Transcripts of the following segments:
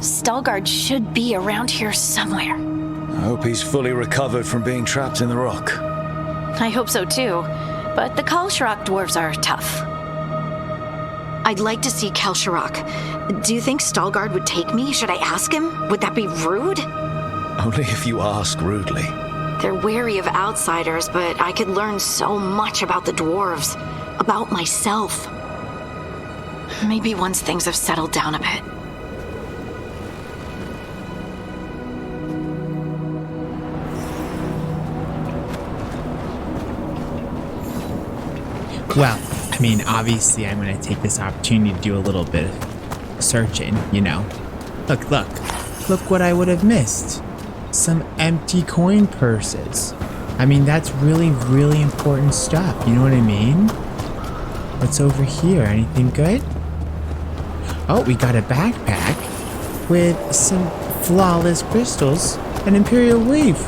Stalgard should be around here somewhere. I hope he's fully recovered from being trapped in the rock. I hope so too, but the Kalsharok dwarves are tough. I'd like to see Kalsharok. Do you think Stalgard would take me? Should I ask him? Would that be rude? Only if you ask rudely. They're wary of outsiders, but I could learn so much about the dwarves, about myself. Maybe once things have settled down a bit. Well, I mean, obviously I'm going to take this opportunity to do a little bit of searching, you know. Look. Look what I would have missed. Some empty coin purses. I mean, that's really, really important stuff. You know what I mean? What's over here? Anything good? Oh, we got a backpack with some flawless crystals and Imperial Weave.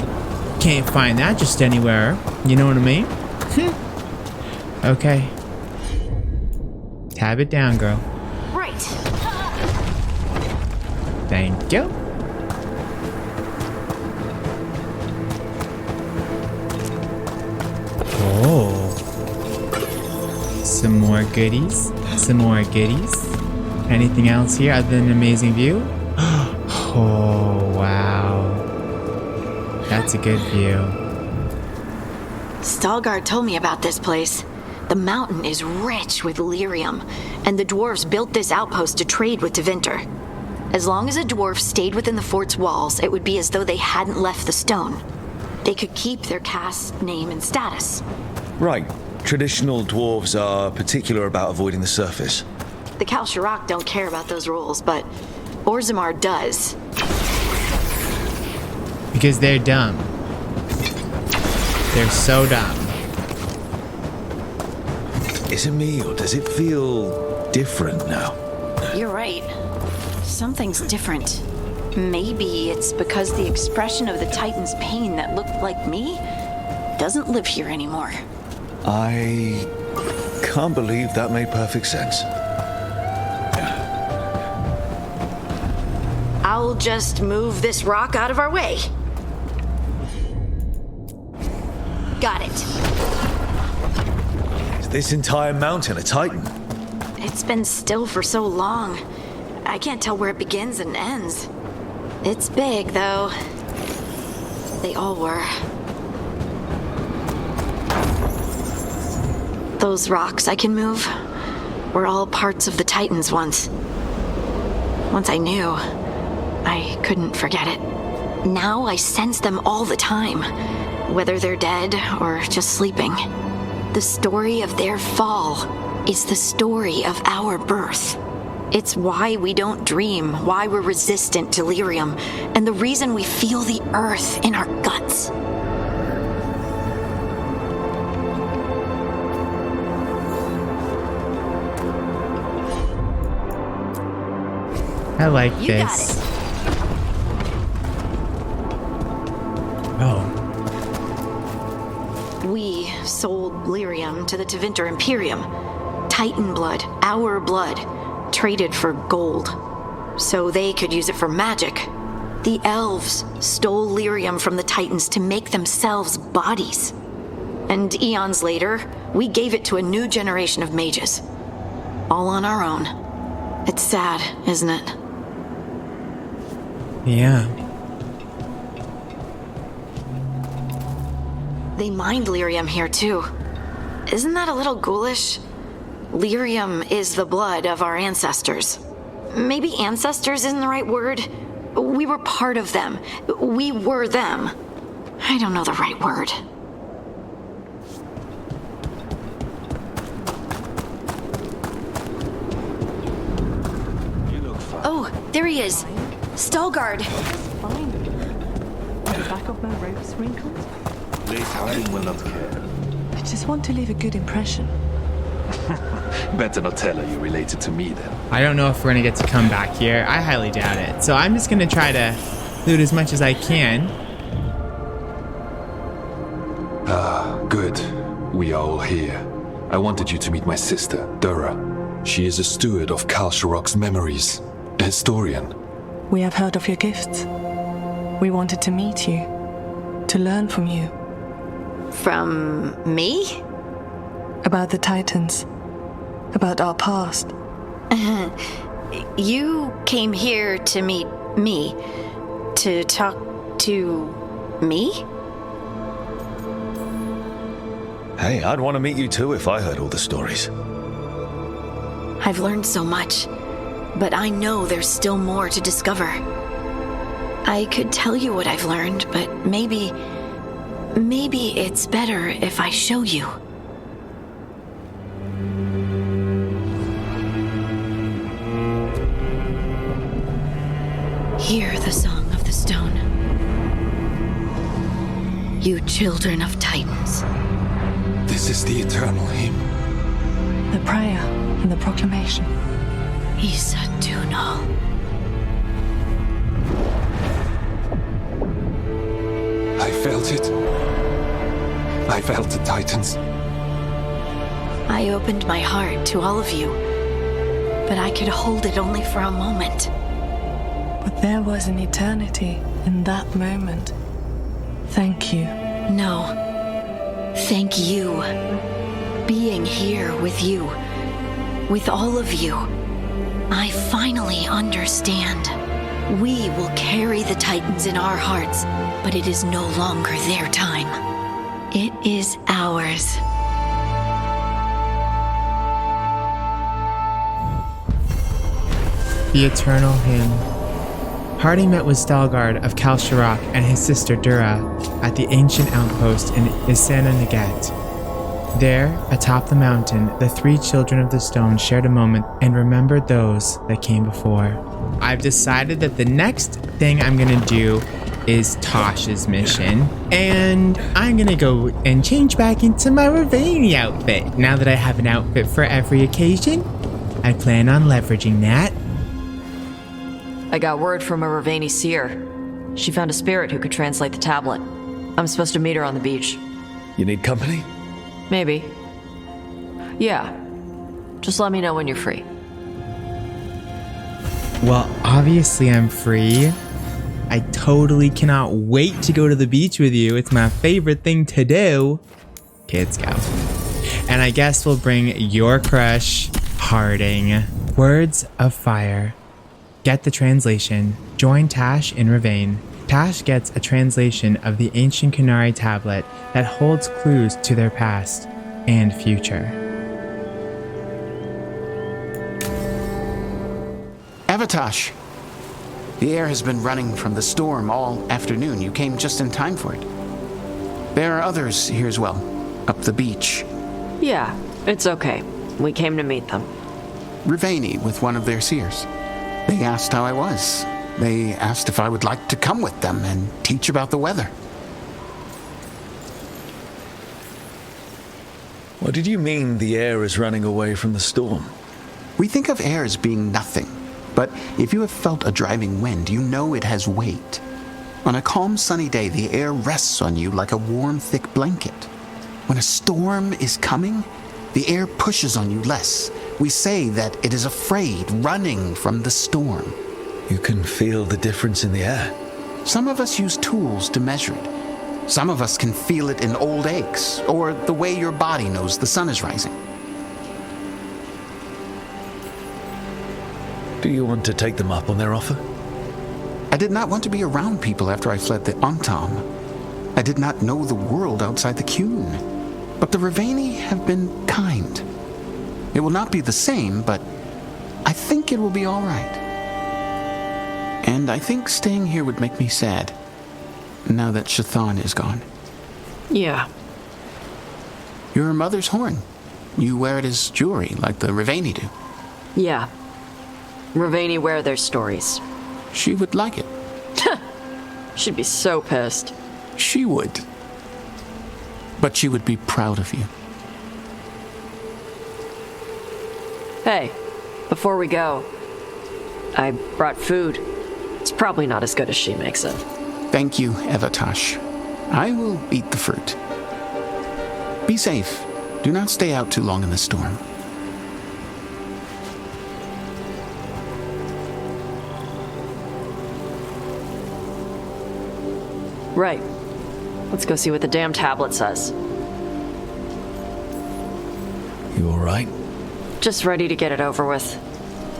Can't find that just anywhere. You know what I mean? Okay. Tab it down, girl. Right. Thank you. Oh. Some more goodies. Anything else here other than an amazing view? Oh, wow. That's a good view. Stalgard told me about this place. The mountain is rich with lyrium, and the dwarves built this outpost to trade with Tevinter. As long as a dwarf stayed within the fort's walls, it would be as though they hadn't left the stone. They could keep their caste, name, and status. Right. Traditional dwarves are particular about avoiding the surface. The Kalsharok don't care about those rules, but Orzammar does. Because they're dumb. They're so dumb. Is it me, or does it feel different now? You're right. Something's different. Maybe it's because the expression of the Titan's pain that looked like me doesn't live here anymore. I can't believe that made perfect sense. I'll just move this rock out of our way. Got it. Is this entire mountain a Titan? It's been still for so long. I can't tell where it begins and ends. It's big, though. They all were. Those rocks I can move were all parts of the Titans once. Once I knew, I couldn't forget it. Now I sense them all the time, whether they're dead or just sleeping. The story of their fall is the story of our birth. It's why we don't dream, why we're resistant to lyrium, and the reason we feel the earth in our guts. I like You this. got it. Oh. We sold lyrium to the Tevinter Imperium. Titan blood, our blood, traded for gold. So they could use it for magic. The elves stole lyrium from the Titans to make themselves bodies. And eons later, we gave it to a new generation of mages. All on our own. It's sad, isn't it? Yeah. They mined lyrium here too. Isn't that a little ghoulish? Lyrium is the blood of our ancestors. Maybe ancestors isn't the right word. We were part of them. We were them. I don't know the right word. Oh, there he is. Stalgard. Fine. The back of my robe's wrinkled. I will not care. I just want to leave a good impression. Better not tell her you related to me then. I don't know if we're gonna get to come back here. I highly doubt it. So I'm just gonna try to loot as much as I can. Ah, good. We are all here. I wanted you to meet my sister, Dura. She is a steward of Kalsharok's memories, a historian. We have heard of your gifts. We wanted to meet you, to learn from you From me? about the Titans, about our past. You came here to meet me, to talk to me? Hey, I'd want to meet you too if I heard all the stories. I've learned so much, but I know there's still more to discover. I could tell you what I've learned, but maybe it's better if I show you. Hear the song of the stone. You children of Titans. This is the eternal hymn. The prayer and the proclamation. Isa Tunal. I felt it. I felt the Titans. I opened my heart to all of you, but I could hold it only for a moment. But there was an eternity in that moment. Thank you. No. Thank you. Being here with you, with all of you, I finally understand. We will carry the Titans in our hearts, but it is no longer their time. It is ours. The Eternal Hymn. Hardy met with Stalgard of Kalsharak and his sister Dura at the ancient outpost in Isana Naget. There, atop the mountain, the three children of the stone shared a moment and remembered those that came before. I've decided that the next thing I'm gonna do is Taash's mission, and I'm gonna go and change back into my Ravani outfit. Now that I have an outfit for every occasion, I plan on leveraging that. I got word from a Ravani seer. She found a spirit who could translate the tablet. I'm supposed to meet her on the beach. You need company? Maybe. Yeah. Just let me know when you're free. Well, obviously I'm free. I totally cannot wait to go to the beach with you. It's my favorite thing to do. Kids go. And I guess we'll bring your crush, Harding. Words of Fire. Get the translation. Join Taash in Ravane. Taash gets a translation of the ancient Kunari tablet that holds clues to their past and future. Taash, the air has been running from the storm all afternoon. You came just in time for it. There are others here as well, up the beach. Yeah, it's okay. We came to meet them. Ravani with one of their seers. They asked how I was. They asked if I would like to come with them and teach about the weather. What did you mean the air is running away from the storm? We think of air as being nothing, but if you have felt a driving wind, you know it has weight. On a calm, sunny day, the air rests on you like a warm, thick blanket. When a storm is coming, the air pushes on you less. We say that it is afraid, running from the storm. You can feel the difference in the air. Some of us use tools to measure it. Some of us can feel it in old aches, or the way your body knows the sun is rising. Do you want to take them up on their offer? I did not want to be around people after I fled the Antam. I did not know the world outside the Qun. But the Ravani have been kind. It will not be the same, but I think it will be all right. And I think staying here would make me sad, now that Shathan is gone. Yeah. Your mother's horn. You wear it as jewelry, like the Ravani do. Yeah. Ravani wear their stories. She would like it. She'd be so pissed. She would. But she would be proud of you. Hey, before we go, I brought food. It's probably not as good as she makes it. Thank you, Taash. I will eat the fruit. Be safe. Do not stay out too long in the storm. Right. Let's go see what the damn tablet says. You alright? Just ready to get it over with.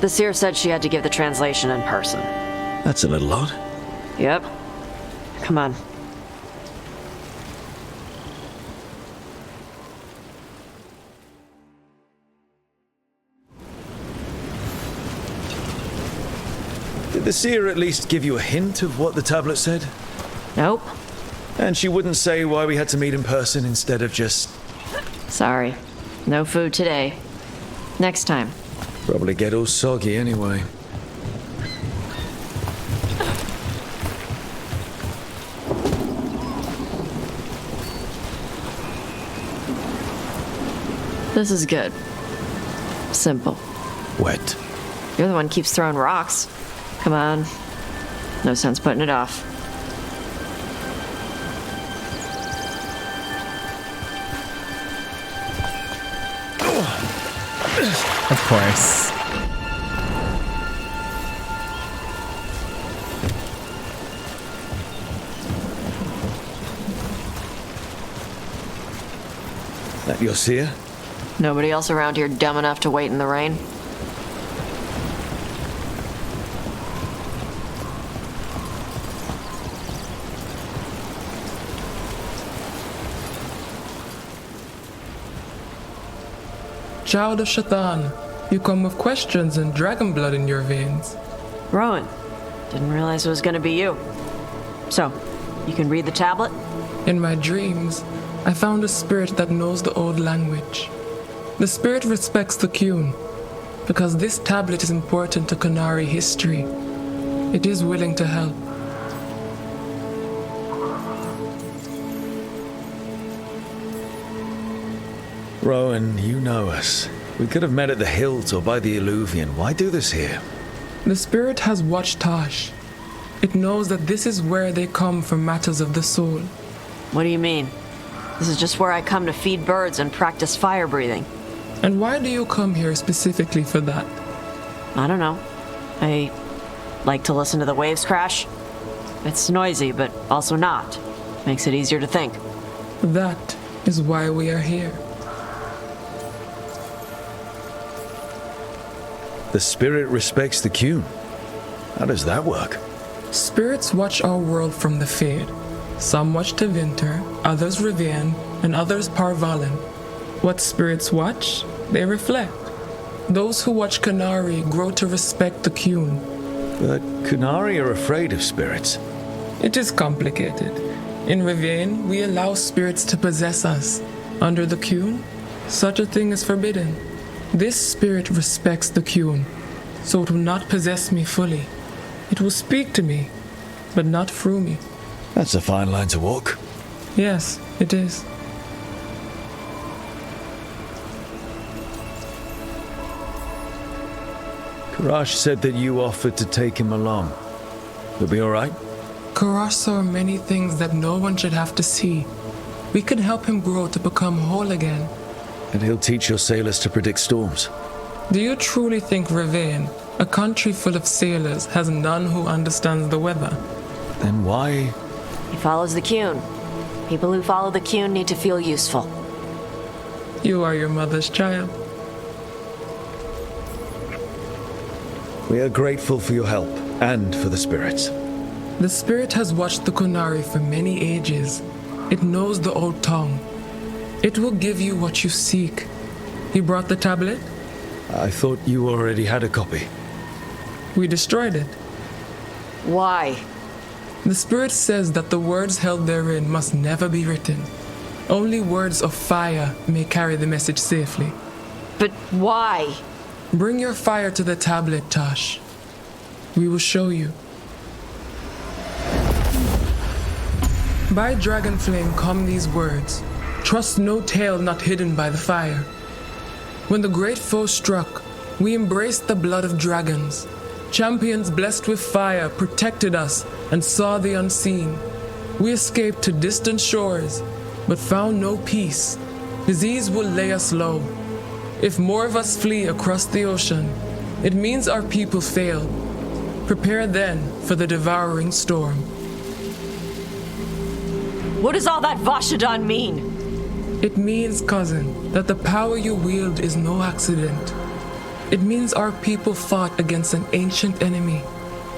The seer said she had to give the translation in person. That's a little odd. Yep. Come on. Did the seer at least give you a hint of what the tablet said? Nope. And she wouldn't say why we had to meet in person instead of just... Sorry. No food today. Next time. Probably get all soggy anyway. This is good. Simple. Wet. You're the one who keeps throwing rocks. Come on. No sense putting it off. Of course. That your seer? Nobody else around here dumb enough to wait in the rain? Child of Shaitan, you come with questions and dragon blood in your veins. Rowan. Didn't realize it was gonna be you. So, you can read the tablet? In my dreams, I found a spirit that knows the old language. The spirit respects the Qun, because this tablet is important to Qunari history. It is willing to help. Rowan, you know us. We could have met at the hills or by the Alluvion. Why do this here? The spirit has watched Taash. It knows that this is where they come for matters of the soul. What do you mean? This is just where I come to feed birds and practice fire breathing. And why do you come here specifically for that? I don't know. I like to listen to the waves crash. It's noisy, but also not. Makes it easier to think. That is why we are here. The spirit respects the Qun. How does that work? Spirits watch our world from the Fade. Some watch Tevinter, others Rivian, and others Parvalin. What spirits watch, they reflect. Those who watch Qunari grow to respect the Qun. But Qunari are afraid of spirits. It is complicated. In Rivian, we allow spirits to possess us. Under the Qun, such a thing is forbidden. This spirit respects the Qun, so it will not possess me fully. It will speak to me, but not through me. That's a fine line to walk. Yes, it is. Karash said that you offered to take him along. You'll be all right? Karash saw many things that no one should have to see. We can help him grow to become whole again. And he'll teach your sailors to predict storms. Do you truly think Rivain, a country full of sailors, has none who understands the weather? Then why? He follows the Qun. People who follow the Qun need to feel useful. You are your mother's child. We are grateful for your help and for the spirits. The spirit has watched the Qunari for many ages. It knows the old tongue. It will give you what you seek. You brought the tablet? I thought you already had a copy. We destroyed it. Why? The spirit says that the words held therein must never be written. Only words of fire may carry the message safely. But why? Bring your fire to the tablet, Taash. We will show you. By dragon flame come these words. Trust no tale not hidden by the fire. When the great foe struck, we embraced the blood of dragons. Champions blessed with fire protected us and saw the unseen. We escaped to distant shores, but found no peace. Disease will lay us low. If more of us flee across the ocean, it means our people fail. Prepare then for the devouring storm. What does all that Vashadan mean? It means, cousin, that the power you wield is no accident. It means our people fought against an ancient enemy.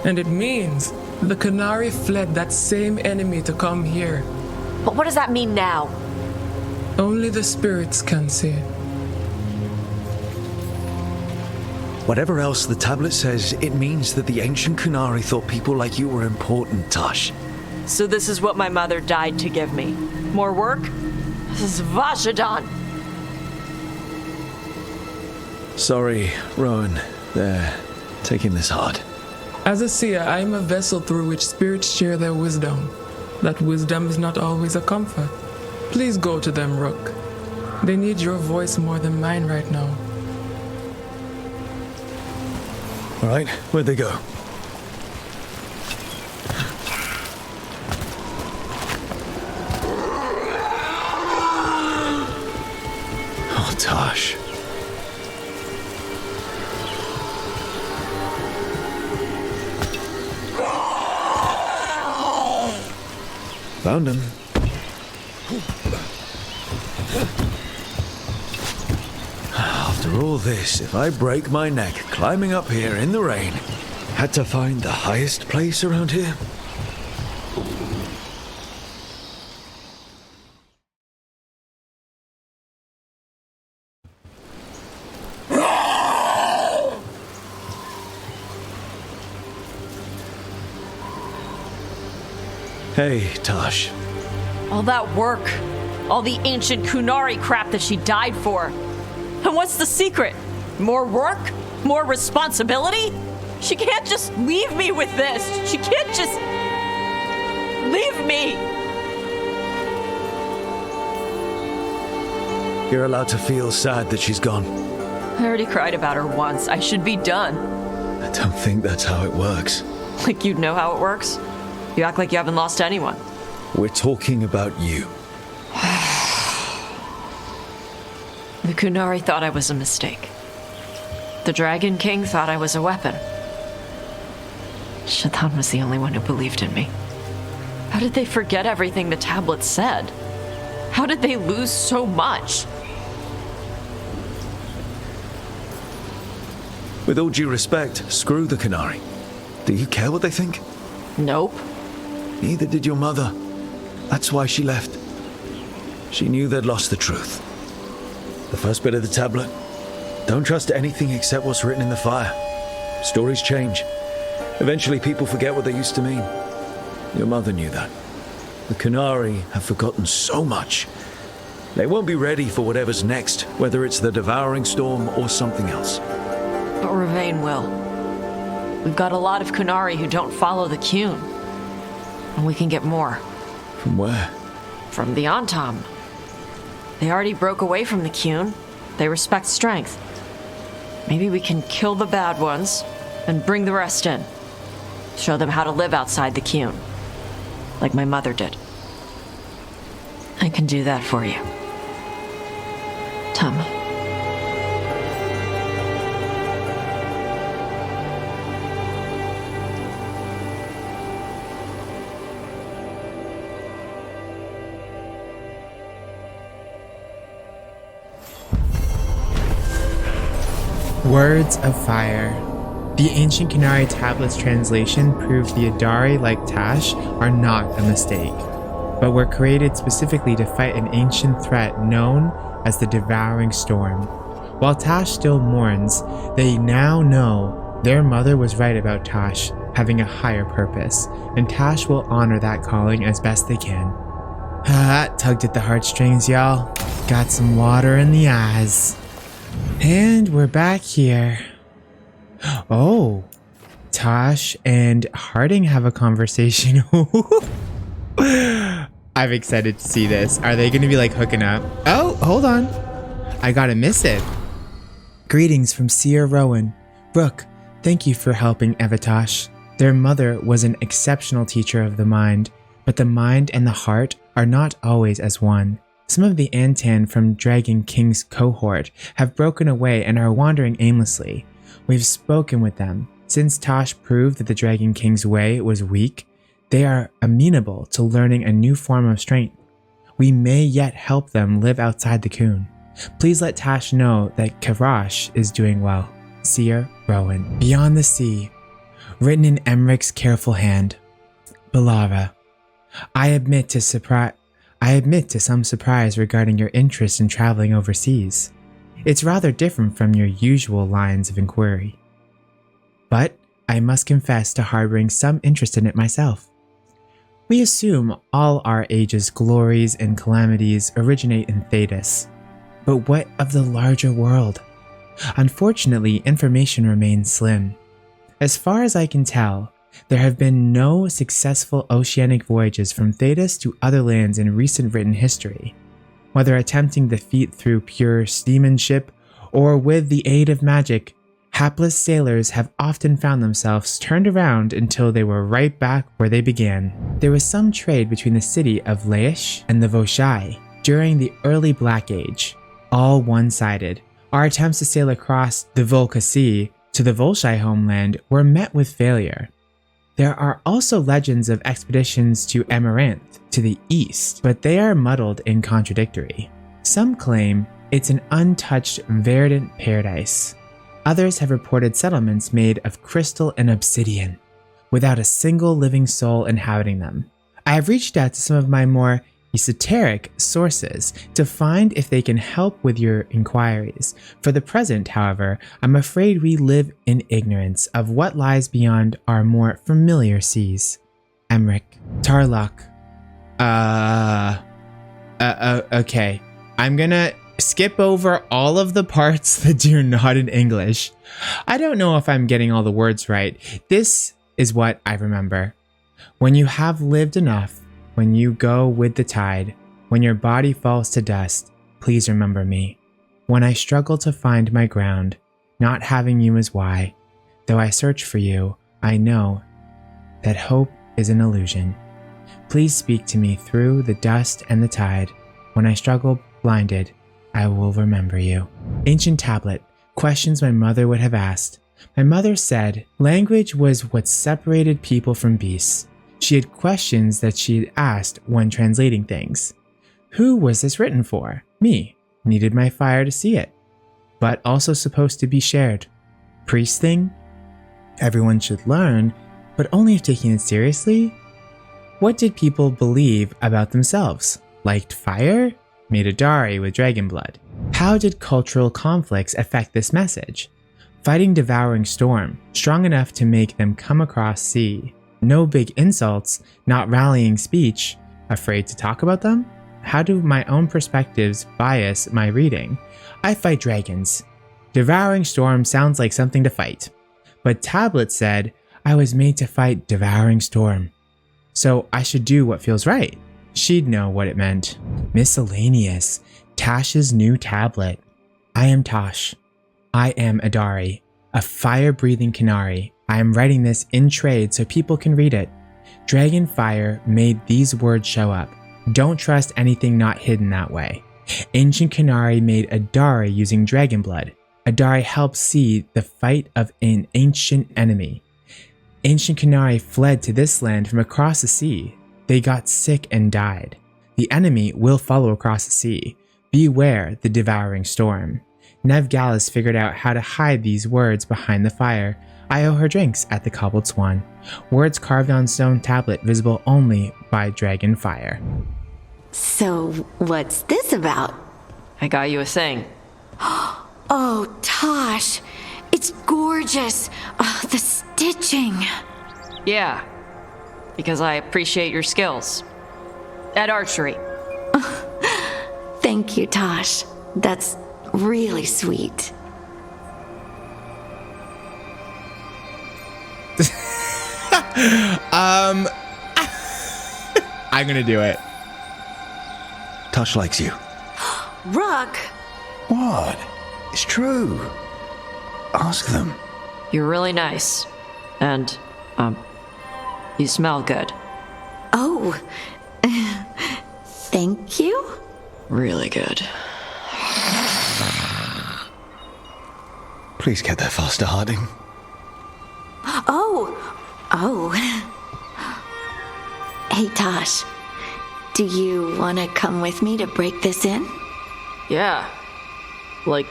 And it means the Canary fled that same enemy to come here. But what does that mean now? Only the spirits can say. Whatever else the tablet says, it means that the ancient Kunari thought people like you were important, Taash. So this is what my mother died to give me. More work? This is Vashadan. Sorry, Rowan. They're taking this hard. As a seer, I am a vessel through which spirits share their wisdom. That wisdom is not always a comfort. Please go to them, Rook. They need your voice more than mine right now. All right, where'd they go? Oh, Taash. Found him. After all this, if I break my neck climbing up here in the rain, had to find the highest place around here? Hey, Taash. All that work. All the ancient Kunari crap that she died for. And what's the secret? More work? More responsibility? She can't just leave me with this. She can't just leave me. You're allowed to feel sad that she's gone. I already cried about her once. I should be done. I don't think that's how it works. Like you'd know how it works? You act like you haven't lost anyone. We're talking about you. The Kunari thought I was a mistake. The Dragon King thought I was a weapon. Shaitan was the only one who believed in me. How did they forget everything the tablet said? How did they lose so much? With all due respect, screw the Canary. Do you care what they think? Nope. Neither did your mother. That's why she left. She knew they'd lost the truth. The first bit of the tablet. Don't trust anything except what's written in the fire. Stories change. Eventually people forget what they used to mean. Your mother knew that. The Canary have forgotten so much. They won't be ready for whatever's next, whether it's the devouring storm or something else. But Ravain will. We've got a lot of Kunari who don't follow the Qun. And we can get more. From where? From the Antam. They already broke away from the Qun. They respect strength. Maybe we can kill the bad ones and bring the rest in. Show them how to live outside the Qun. Like my mother did. I can do that for you. Tama. Words of Fire. The ancient Kunari tablet's translation proved the Adari, like Taash, are not a mistake, but were created specifically to fight an ancient threat known as the Devouring Storm. While Taash still mourns, they now know their mother was right about Taash having a higher purpose, and Taash will honor that calling as best they can. That tugged at the heartstrings, y'all. Got some water in the eyes. And we're back here. Oh, Taash and Harding have a conversation. I'm excited to see this. Are they going to be like hooking up? Oh, hold on. I gotta miss it. Greetings from Seer Rowan. Brooke, thank you for helping Evatash. Their mother was an exceptional teacher of the mind, but the mind and the heart are not always as one. Some of the Antan from Dragon King's cohort have broken away and are wandering aimlessly. We've spoken with them. Since Taash proved that the Dragon King's way was weak, They are amenable to learning a new form of strength. We may yet help them live outside the coon. Please let Taash know that Karash is doing well. Seer Rowan. Beyond the sea, written in Emmeric's careful hand. Balara, I admit to some surprise regarding your interest in traveling overseas. It's rather different from your usual lines of inquiry. But I must confess to harboring some interest in it myself. We assume all our age's glories and calamities originate in Thedas. But what of the larger world? Unfortunately, information remains slim. As far as I can tell, there have been no successful oceanic voyages from Thedas to other lands in recent written history. Whether attempting the feat through pure seamanship or with the aid of magic, hapless sailors have often found themselves turned around until they were right back where they began. There was some trade between the city of Laish and the Voshai during the early Black Age, all one-sided. Our attempts to sail across the Volca Sea to the Volshai homeland were met with failure. There are also legends of expeditions to Amaranth to the east, but they are muddled and contradictory. Some claim it's an untouched verdant paradise. Others have reported settlements made of crystal and obsidian, without a single living soul inhabiting them. I have reached out to some of my more esoteric sources to find if they can help with your inquiries. For the present, however, I'm afraid we live in ignorance of what lies beyond our more familiar seas. Emmerich, Tarlock. Okay. I'm gonna skip over all of the parts that are not in English. I don't know if I'm getting all the words right. This is what I remember. When you have lived enough, when you go with the tide, when your body falls to dust, please remember me. When I struggle to find my ground, not having you is why. Though I search for you, I know that hope is an illusion. Please speak to me through the dust and the tide. When I struggle blinded, I will remember you. Ancient tablet, questions my mother would have asked. My mother said language was what separated people from beasts. She had questions that she had asked when translating things. Who was this written for? Me. Needed my fire to see it. But also supposed to be shared. Priest thing? Everyone should learn, but only if taking it seriously? What did people believe about themselves? Liked fire? Made a Dari with dragon blood. How did cultural conflicts affect this message? Fighting devouring storm, strong enough to make them come across sea. No big insults, not rallying speech, afraid to talk about them? How do my own perspectives bias my reading? I fight dragons. Devouring storm sounds like something to fight. But Tablet said I was made to fight devouring storm. So I should do what feels right. She'd know what it meant. Miscellaneous. Taash's new tablet. I am Taash. I am Adari, a fire-breathing Canary. I am writing this in trade so people can read it. Dragon Fire made these words show up. Don't trust anything not hidden that way. Ancient Canary made Adari using dragon blood. Adari helped see the fight of an ancient enemy. Ancient Canary fled to this land from across the sea. They got sick and died. The enemy will follow across the sea. Beware the devouring storm. Nev Gallus figured out how to hide these words behind the fire. I owe her drinks at the Cobbled Swan. Words carved on stone tablet visible only by dragon fire. So, what's this about? I got you a thing. Oh, Taash, it's gorgeous. Oh, the stitching. Yeah, because I appreciate your skills. At archery. Thank you, Taash. That's really sweet. I'm gonna do it. Taash likes you. Rook! What? It's true. Ask them. You're really nice. And, you smell good. Oh, thank you? Really good. Please get there faster, Harding. Oh. Hey, Taash. Do you want to come with me to break this in? Yeah. Like,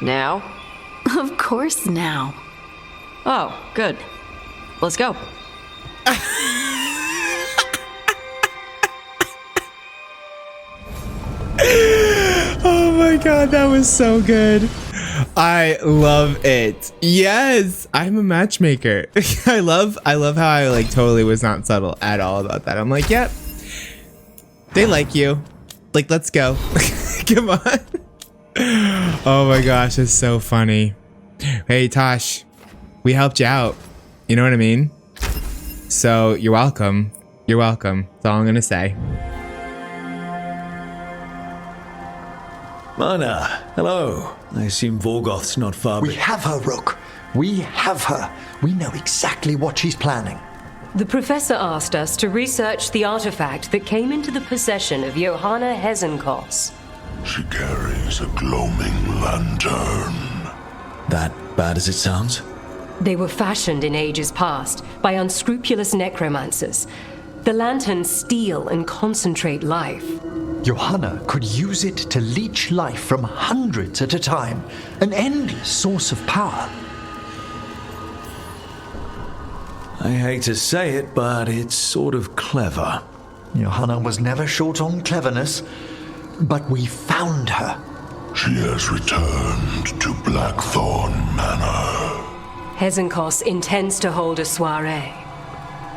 now? Of course now. Oh, good. Let's go. Oh my god, that was so good. I love it. Yes, I'm a matchmaker. I love how I like totally was not subtle at all about that. I'm like, yep. They like you. Like, let's go. Come on. Oh my gosh, it's so funny. Hey, Taash, we helped you out. You know what I mean? So you're welcome. You're welcome. That's all I'm gonna say. Mana, hello. I assume Vorgoth's not far. We have her, Rook. We have her. We know exactly what she's planning. The professor asked us to research the artifact that came into the possession of Johanna Hezenkos. She carries a gloaming lantern. That bad as it sounds? They were fashioned in ages past by unscrupulous necromancers. The lanterns steal and concentrate life. Johanna could use it to leech life from hundreds at a time. An endless source of power. I hate to say it, but it's sort of clever. Johanna was never short on cleverness, but we found her. She has returned to Blackthorn Manor. Hezenkos intends to hold a soiree.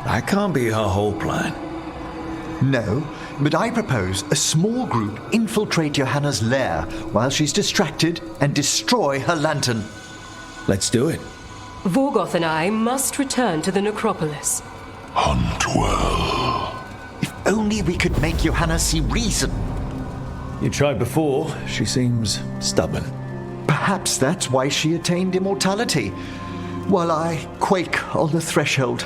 That can't be her whole plan. No, but I propose a small group infiltrate Johanna's lair while she's distracted and destroy her lantern. Let's do it. Vorgoth and I must return to the necropolis. Hunt well. If only we could make Johanna see reason. You tried before. She seems stubborn. Perhaps that's why she attained immortality, while I quake on the threshold.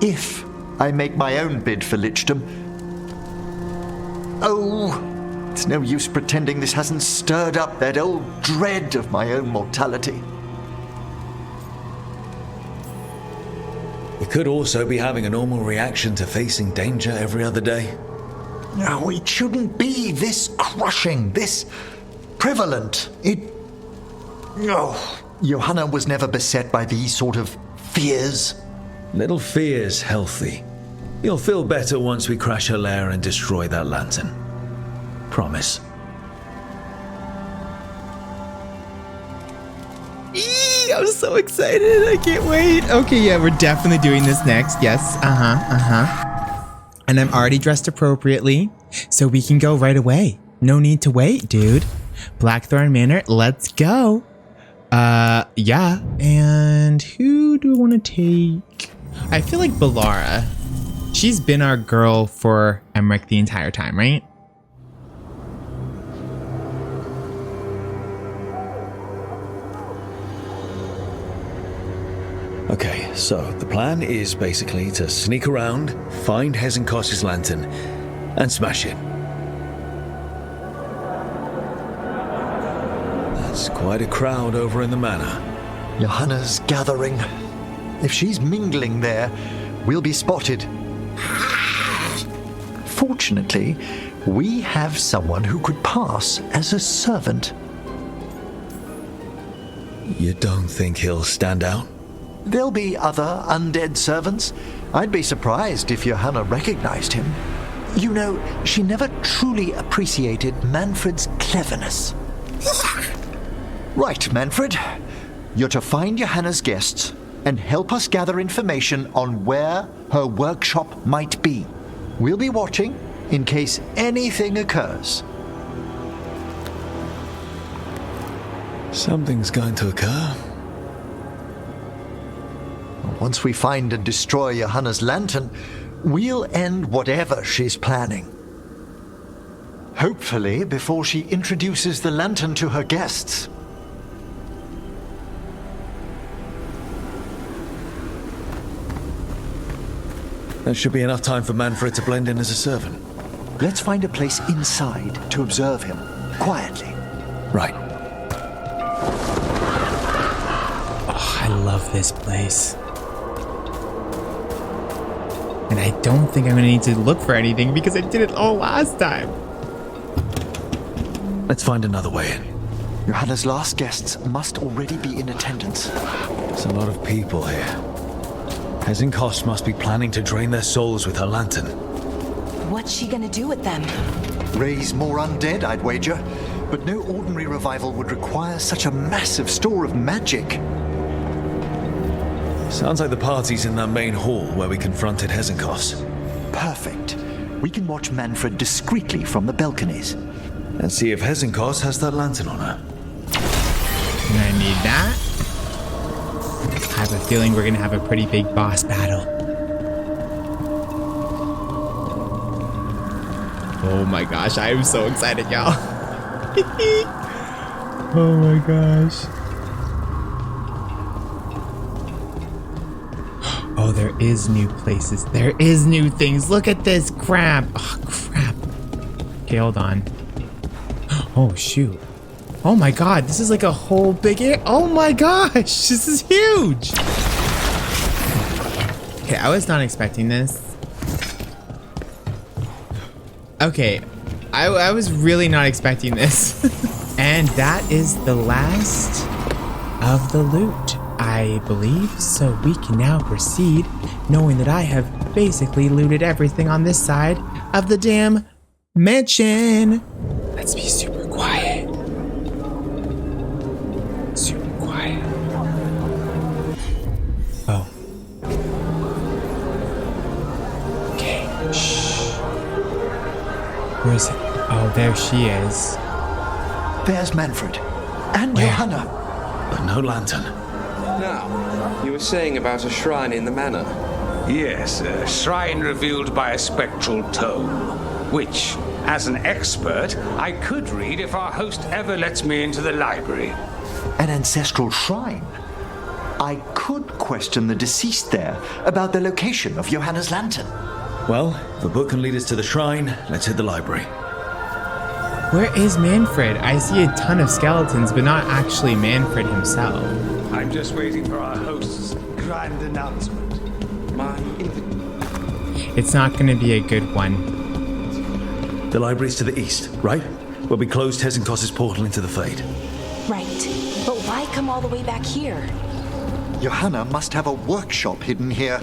If I make my own bid for lichdom. Oh, it's no use pretending this hasn't stirred up that old dread of my own mortality. You could also be having a normal reaction to facing danger every other day. No, it shouldn't be this crushing, this prevalent. No. Johanna was never beset by these sort of fears. Little fear's healthy. You'll feel better once we crash her lair and destroy that lantern. Promise. I'm so excited. I can't wait. Okay, yeah, we're definitely doing this next. Yes. And I'm already dressed appropriately, so we can go right away. No need to wait, dude. Blackthorn Manor, let's go. Yeah. And who do I want to take? I feel like Balara. She's been our girl for Emmerich the entire time, right? Okay, so the plan is basically to sneak around, find Hezenkos' lantern, and smash it. That's quite a crowd over in the manor. Johanna's gathering. If she's mingling there, we'll be spotted. Fortunately, we have someone who could pass as a servant. You don't think he'll stand out? There'll be other undead servants. I'd be surprised if Johanna recognized him. You know, she never truly appreciated Manfred's cleverness. Right, Manfred. You're to find Johanna's guests and help us gather information on where her workshop might be. We'll be watching in case anything occurs. Something's going to occur. Once we find and destroy Johanna's lantern, we'll end whatever she's planning. Hopefully before she introduces the lantern to her guests. There should be enough time for Manfred to blend in as a servant. Let's find a place inside to observe him, quietly. Right. Oh, I love this place. And I don't think I'm gonna need to look for anything because I did it all last time. Let's find another way in. Johanna's last guests must already be in attendance. There's a lot of people here. Hezenkos must be planning to drain their souls with her lantern. What's she gonna do with them? Raise more undead, I'd wager. But no ordinary revival would require such a massive store of magic. Sounds like the party's in that main hall where we confronted Hezenkos. Perfect. We can watch Manfred discreetly from the balconies. And see if Hezenkos has that lantern on her. And I need that. I have a feeling we're gonna have a pretty big boss battle. Oh my gosh, I am so excited, y'all. Oh my gosh. Oh, there is new places. There is new things. Look at this crap. Oh, crap. Okay, hold on. Oh, shoot. Oh my god, this is like a whole big area. Oh my gosh, this is huge. Okay, I was not expecting this. Okay, I was really not expecting this. And that is the last of the loot, I believe. So we can now proceed, knowing that I have basically looted everything on this side of the damn mansion. Let's be super quiet. Super quiet. Oh. Okay, shh. Where is it? Oh, there she is. There's Manfred. And Where? Johanna. But no lantern. Now, you were saying about a shrine in the manor. Yes, a shrine revealed by a spectral tome, which, as an expert, I could read if our host ever lets me into the library. An ancestral shrine? I could question the deceased there about the location of Johanna's lantern. Well, if the book can lead us to the shrine, let's hit the library. Where is Manfred? I see a ton of skeletons, but not actually Manfred himself. I'm just waiting for our host's grand announcement. It's not going to be a good one. The library's to the east, right? Where we closed Hezenkos' portal into the Fade. Right. But why come all the way back here? Johanna must have a workshop hidden here.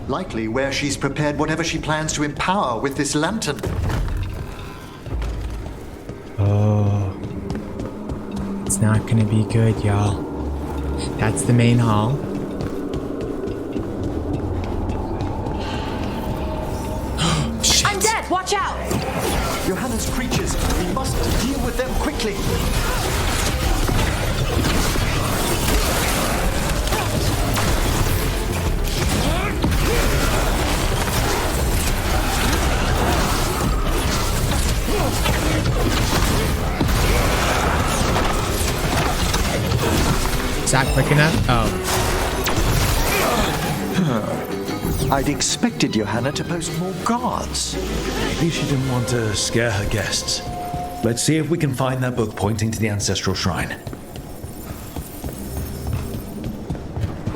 Likely where she's prepared whatever she plans to empower with this lantern. Oh. It's not going to be good, y'all. That's the main hall. I'm dead! Watch out! Johanna's creatures. We must deal with them quickly. Is that quick enough? Oh. I'd expected Johanna to post more guards. Maybe she didn't want to scare her guests. Let's see if we can find that book pointing to the ancestral shrine.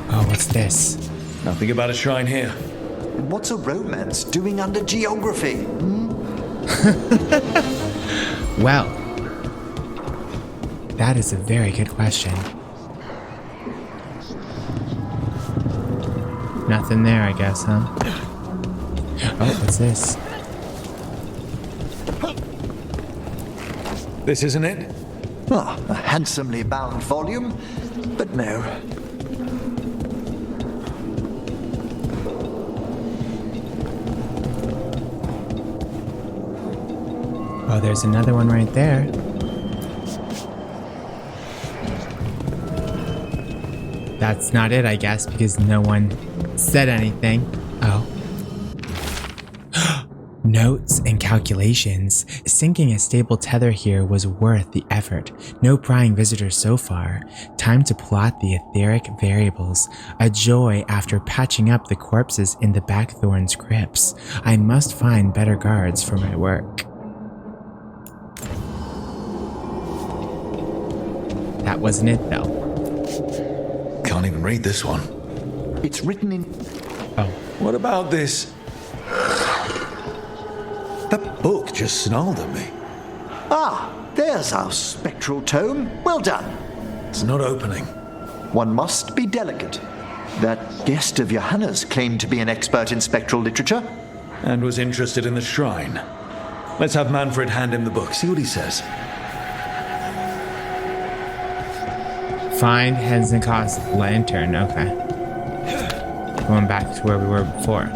Oh, what's this? Nothing about a shrine here. What's a romance doing under geography? Well, that is a very good question. Nothing there, I guess, huh? Oh, what's this? This isn't it? Ah, a handsomely bound volume, but no. Oh, there's another one right there. That's not it, I guess, because no one said anything. Oh. Notes and calculations. Sinking a stable tether here was worth the effort. No prying visitors so far. Time to plot the etheric variables. A joy after patching up the corpses in the Backthorn's crypts. I must find better guards for my work. That wasn't it, though. Can't even read this one. It's written in... Oh. What about this That book just snarled at me. Ah, there's our spectral tome. Well done. It's not opening. One must be delicate. That guest of Johanna's claimed to be an expert in spectral literature. And was interested in the shrine. Let's have Manfred hand him the book, see what he says. Find Hezekiah's lantern, okay. Going back to where we were before.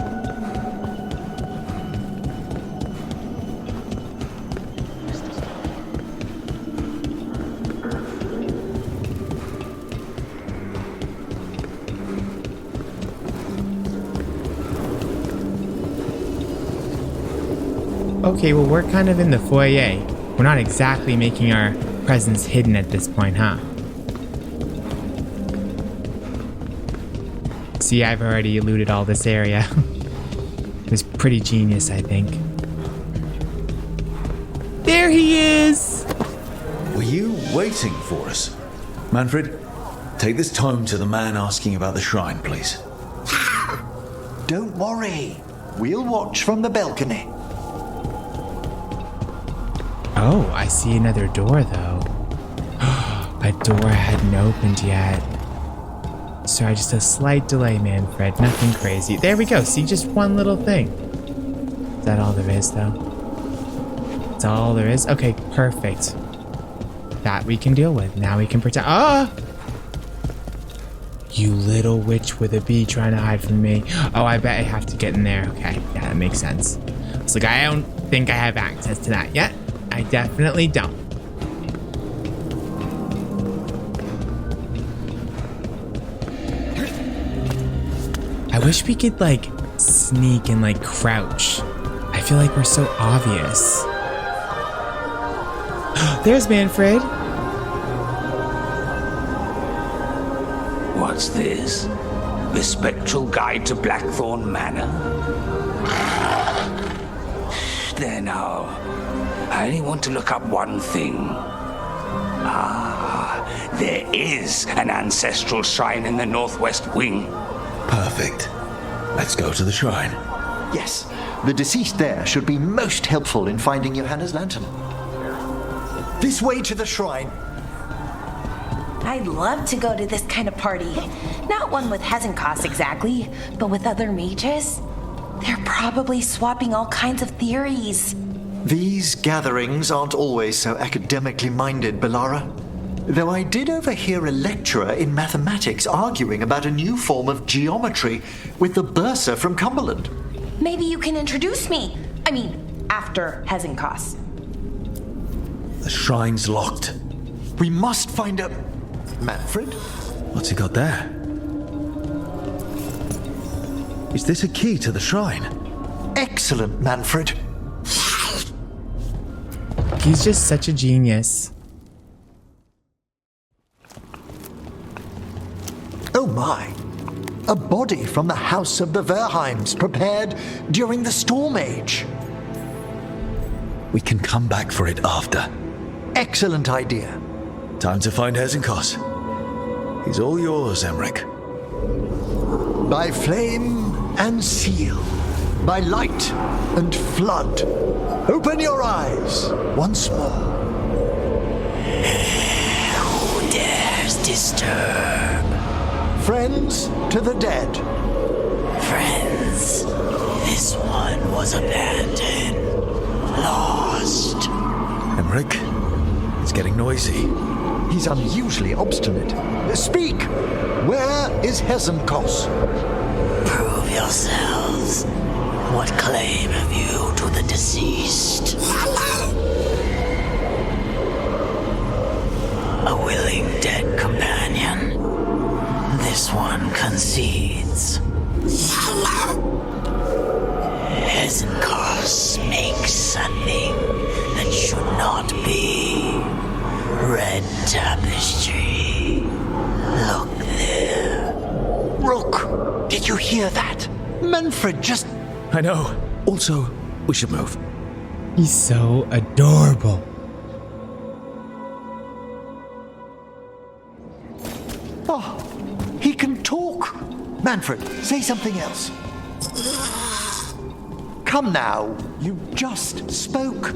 Okay, well, we're kind of in the foyer. We're not exactly making our presence hidden at this point, huh? See, I've already looted all this area. It was pretty genius, I think. There he is! Were you waiting for us? Manfred, take this tome to the man asking about the shrine, please. Don't worry. We'll watch from the balcony. Oh, I see another door, though. A door hadn't opened yet. Sorry, just a slight delay, Manfred. Nothing crazy. There we go. See, just one little thing. Is that all there is, though? That's all there is? Okay, perfect. That we can deal with. Now we can pretend. Ah! You little witch with a bee trying to hide from me. Oh, I bet I have to get in there. Okay, yeah, that makes sense. It's like, I don't think I have access to that yet. I definitely don't. I wish we could, like, sneak and, like, crouch. I feel like we're so obvious. There's Manfred. What's this? The Spectral Guide to Blackthorn Manor? There now. I only want to look up one thing. Ah, there is an ancestral shrine in the northwest wing. Perfect. Let's go to the shrine. Yes, the deceased there should be most helpful in finding Johanna's lantern. This way to the shrine. I'd love to go to this kind of party. Not one with Hezekiah exactly, but with other mages. They're probably swapping all kinds of theories. These gatherings aren't always so academically minded, Bellara. Though I did overhear a lecturer in mathematics arguing about a new form of geometry with the bursar from Cumberland. Maybe you can introduce me. I mean, after Hezekiah. The shrine's locked. We must find a... Manfred? What's he got there? Is this a key to the shrine? Excellent, Manfred. He's just such a genius. Oh my. A body from the house of the Verheims prepared during the Storm Age. We can come back for it after. Excellent idea. Time to find Hezekiah. He's all yours, Emmerich. By flame and seal, by light and flood, open your eyes once more. Who dares disturb? Friends to the dead. Friends, this one was abandoned, lost. Emmerich, it's getting noisy. He's unusually obstinate. Speak! Where is Hezekiah? Prove yourselves. What claim have you to the deceased? A willing dead companion. This one concedes. Hezekiah makes a thing that should not be. Red tapestry. Look there. Rook, did you hear that? Manfred just... I know. Also, we should move. He's so adorable. Oh, he can talk. Manfred, say something else. come now. You just spoke.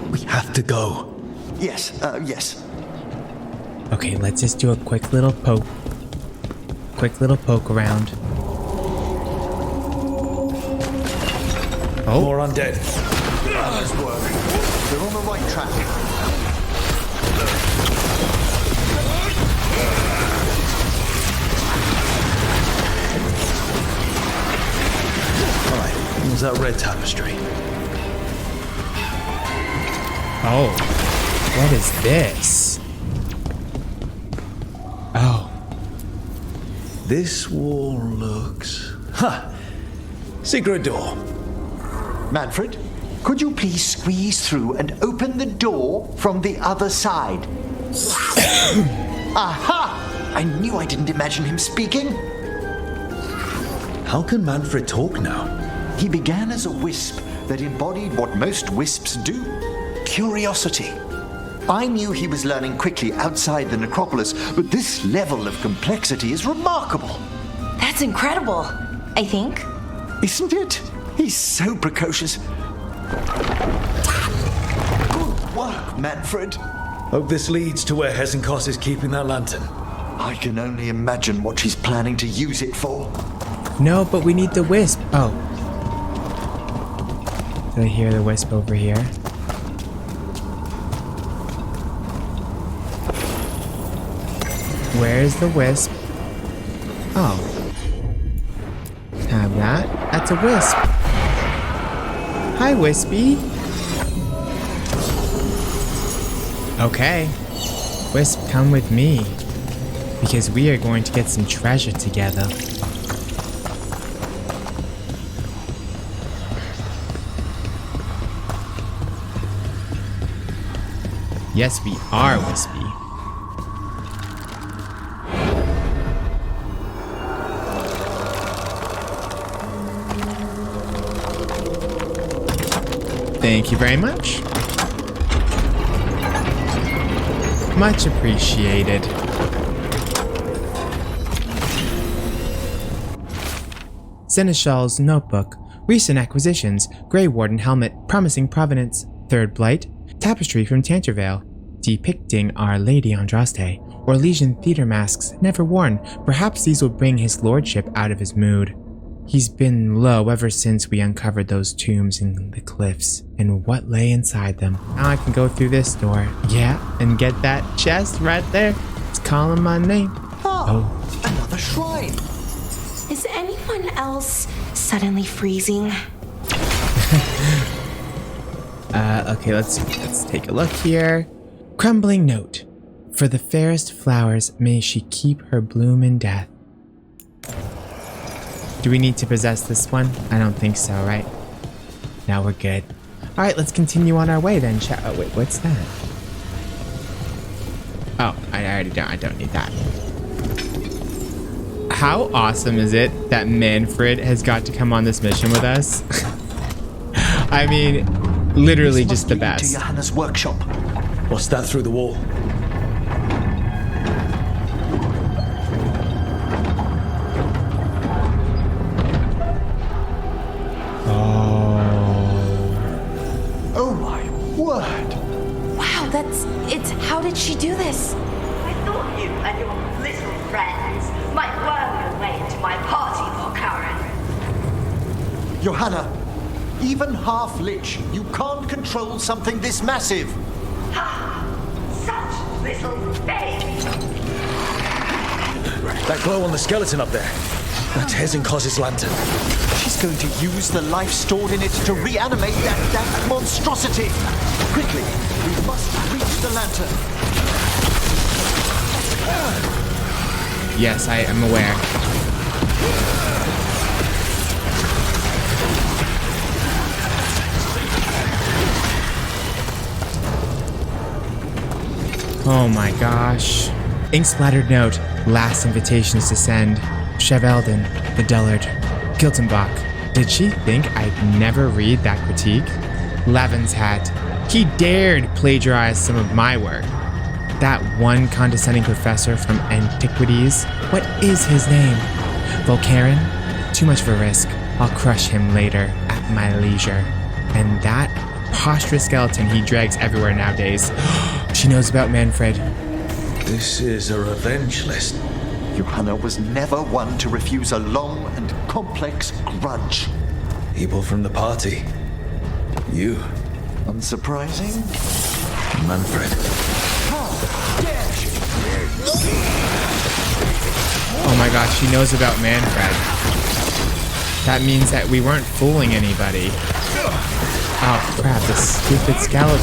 We have to go. Yes, yes. Okay, let's just do a quick little poke. Quick little poke around. Oh. More undead. Nice work. We're on the right track. Alright, what was that red tapestry? Oh. What is this? Oh. This wall looks... Ha! Secret door. Manfred, could you please squeeze through and open the door from the other side? Aha! I knew I didn't imagine him speaking. How can Manfred talk now? He began as a wisp that embodied what most wisps do. Curiosity. I knew he was learning quickly outside the necropolis, but this level of complexity is remarkable. That's incredible, I think. Isn't it? He's so precocious. Good work, Manfred. Hope this leads to where Hezenkos is keeping that lantern. I can only imagine what she's planning to use it for. No, but we need the wisp. Oh. Do I hear the wisp over here? Where's the wisp? Oh. Have that. That's a wisp. Hi, Wispy. Okay. Wisp, come with me. Because we are going to get some treasure together. Yes, we are, Wispy. Thank you very much. Much appreciated. Seneschal's notebook. Recent acquisitions. Grey Warden helmet. Promising provenance. Third Blight. Tapestry from Tantervale. Depicting Our Lady Andraste. Orlesian theater masks. Never worn. Perhaps these will bring his lordship out of his mood. He's been low ever since we uncovered those tombs in the cliffs and what lay inside them. Now I can go through this door. Yeah, and get that chest right there. It's calling my name. Oh, another shrine. Is anyone else suddenly freezing? Okay, let's take a look here. Crumbling note. For the fairest flowers, may she keep her bloom in death. Do we need to possess this one? I don't think so, right? Now we're good. Alright, let's continue on our way then. Oh, wait, what's that? Oh, I don't need that. How awesome is it that Manfred has got to come on this mission with us? I mean, literally just the best. To Johanna's workshop. What's that through the wall? Oh my word! Wow, it's how did she do this? I thought you and your little friends might worm your way into my party for Karen. Johanna, even half-lich, you can't control something this massive. Ha! Such little faith! That glow on the skeleton up there. That's Hezenkos' lantern. She's going to use the life stored in it to reanimate that monstrosity. Quickly, we must reach the lantern. Yes, I am aware. Oh my gosh. Ink-splattered note. Last invitations to send. Chevelden, the dullard. Giltenbach. Did she think I'd never read that critique? Levin's hat. He dared plagiarize some of my work. That one condescending professor from Antiquities. What is his name? Volcaren? Too much of a risk. I'll crush him later at my leisure. And that preposterous skeleton he drags everywhere nowadays. She knows about Manfred. This is a revenge list. Johanna was never one to refuse a long and complex grudge. People from the party. You. Unsurprising. Manfred. Oh my gosh, she knows about Manfred. That means that we weren't fooling anybody. Oh crap, this stupid skeleton.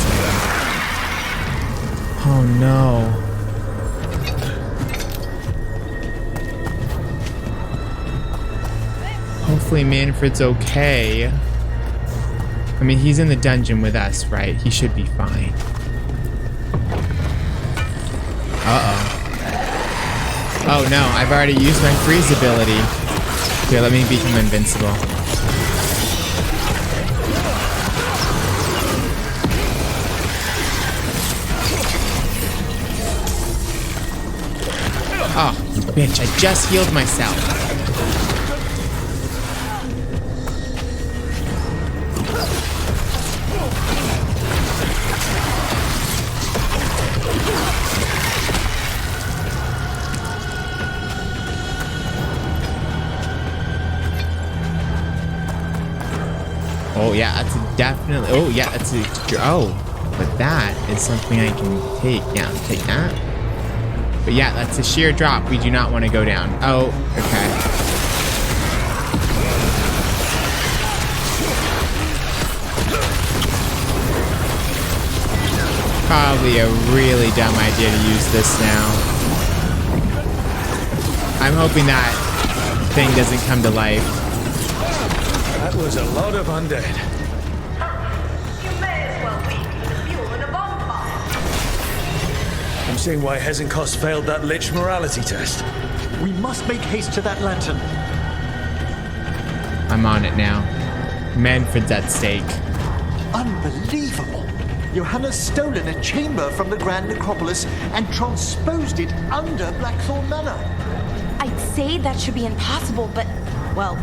Oh no. Hopefully Manfred's okay. I mean, he's in the dungeon with us, right? He should be fine. Uh-oh. Oh no, I've already used my freeze ability. Here, let me become invincible. Oh, you bitch, I just healed myself. Oh yeah, that's a definitely. Oh yeah, that's a. Oh, but that is something I can take. Yeah, I'll take that. But yeah, that's a sheer drop. We do not want to go down. Oh, okay. Probably a really dumb idea to use this now. I'm hoping that thing doesn't come to life. That was a lot of undead. You may as well wait for the fuel in a bonfire. I'm seeing why Hezenkos failed that Lich morality test. We must make haste to that lantern. I'm on it now. Manfred's at stake. Unbelievable. Johanna's stolen a chamber from the Grand Necropolis and transposed it under Blackthorn Manor. I'd say that should be impossible, but, well,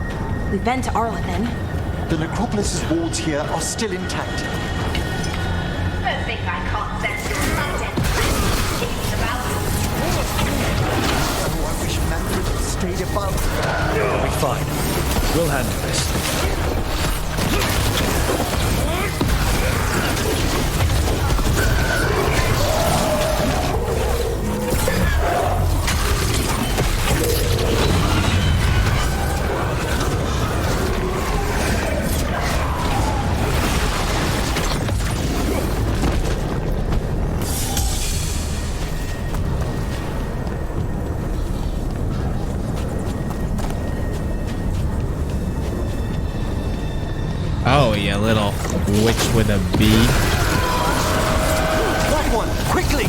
we've been to Arlithen. The Necropolis's walls here are still intact. Don't think I can't sense your lighten. Kicking about. Oh, I wish Manfred had stayed above. We'll be fine. We'll handle this. Oh, you little witch with a bee. That one, quickly!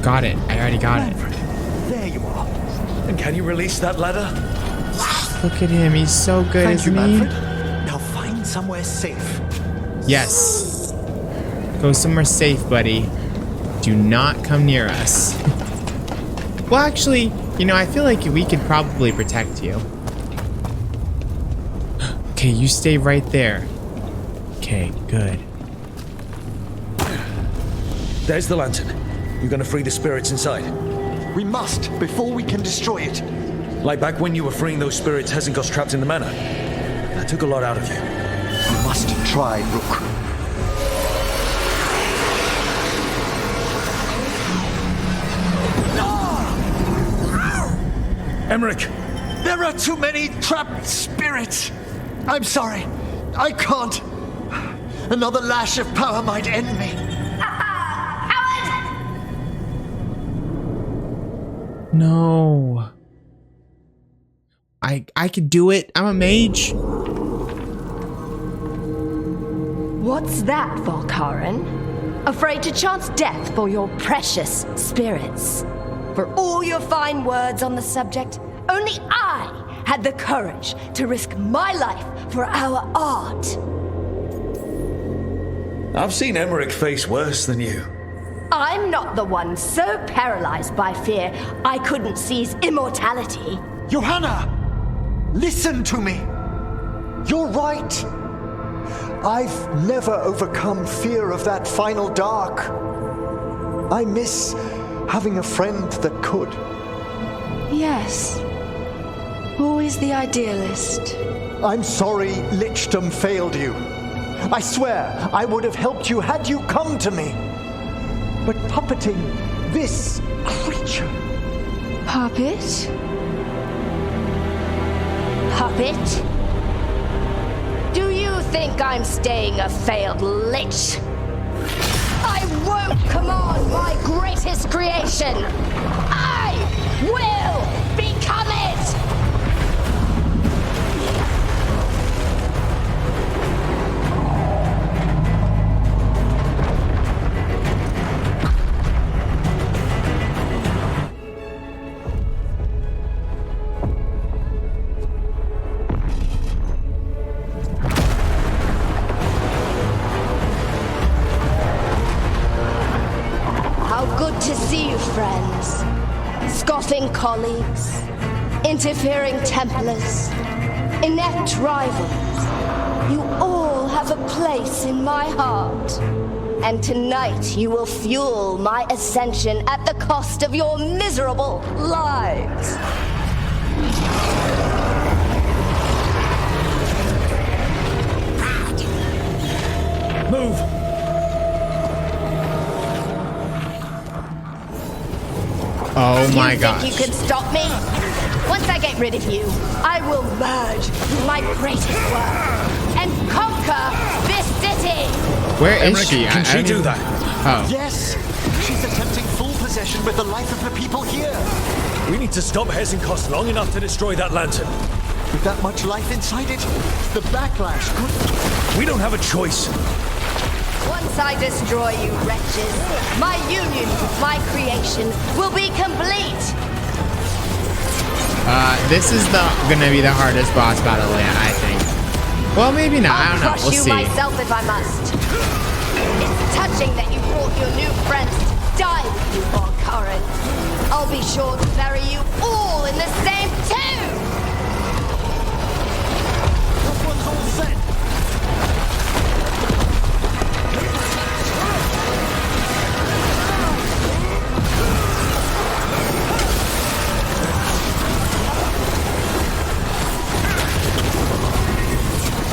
Got it. I already got it. There you are. And can you release that ladder? Look at him. He's so good, Thank you, isn't he? Manfred. Now find somewhere safe. Yes. Go somewhere safe, buddy. Do not come near us. Well, actually, you know, I feel like we could probably protect you. Okay, you stay right there. Okay, good. There's the lantern. You're gonna free the spirits inside. We must, before we can destroy it. Like back when you were freeing those spirits Hezenkos trapped in the manor. That took a lot out of you. We must try, Rook. Emmerich! There are too many trapped spirits! I'm sorry. I can't. Another lash of power might end me. No. I could do it. I'm a mage. What's that, Volkaren? Afraid to chance death for your precious spirits? For all your fine words on the subject, only I had the courage to risk my life for our art. I've seen Emmerich face worse than you. I'm not the one so paralyzed by fear I couldn't seize immortality. Johanna! listen to me. You're right. I've never overcome fear of that final dark. I miss having a friend that could. Yes. Always the idealist. I'm sorry Lichdom failed you. I swear I would have helped you had you come to me. But puppeting this creature... Puppet? Puppet? Do you think I'm staying a failed lich? I won't command my greatest creation! I will become it! To see you, friends. Scoffing colleagues, interfering Templars, inept rivals. You all have a place in my heart. And tonight you will fuel my ascension at the cost of your miserable lives. Move! Oh my gosh. You think you can stop me? Once I get rid of you, I will merge with my greatest work and conquer this city! Where is she? Can she do that? Oh. Yes! She's attempting full possession with the life of the people here. We need to stop Hezenkost long enough to destroy that lantern. With that much life inside it, the backlash could... We don't have a choice. Once I destroy you wretches, my union with my creation will be complete! This is gonna be the hardest boss battle, I think. Well, maybe not. I don't know. We'll see. I'll crush you myself if I must. It's touching that you brought your new friends to die with you, Veilguard. I'll be sure to bury you all in the same tomb! This one's all set!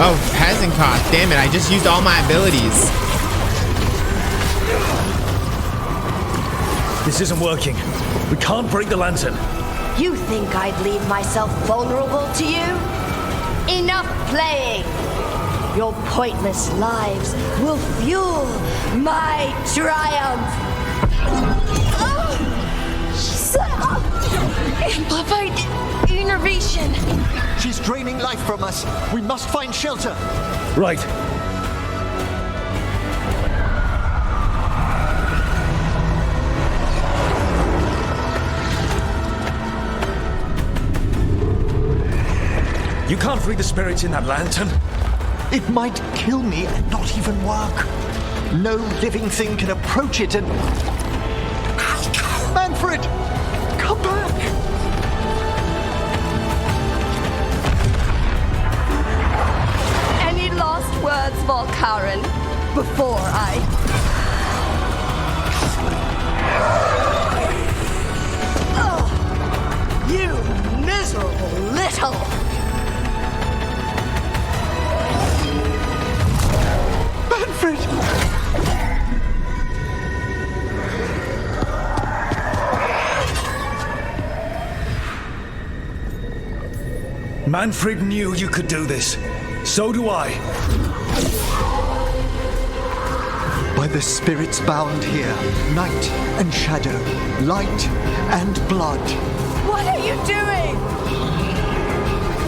Oh, Hezenkost. Damn it, I just used all my abilities. This isn't working. We can't break the lantern. You think I'd leave myself vulnerable to you? Enough playing! Your pointless lives will fuel my triumph! Amplified innervation! She's draining life from us. We must find shelter. Right. You can't free the spirits in that lantern. It might kill me and not even work. No living thing can approach it and... Manfred! Come back! Any last words, Veilguard, before I... Oh, you miserable little... Manfred! Manfred knew you could do this. So do I. By the spirits bound here, night and shadow, light and blood. What are you doing?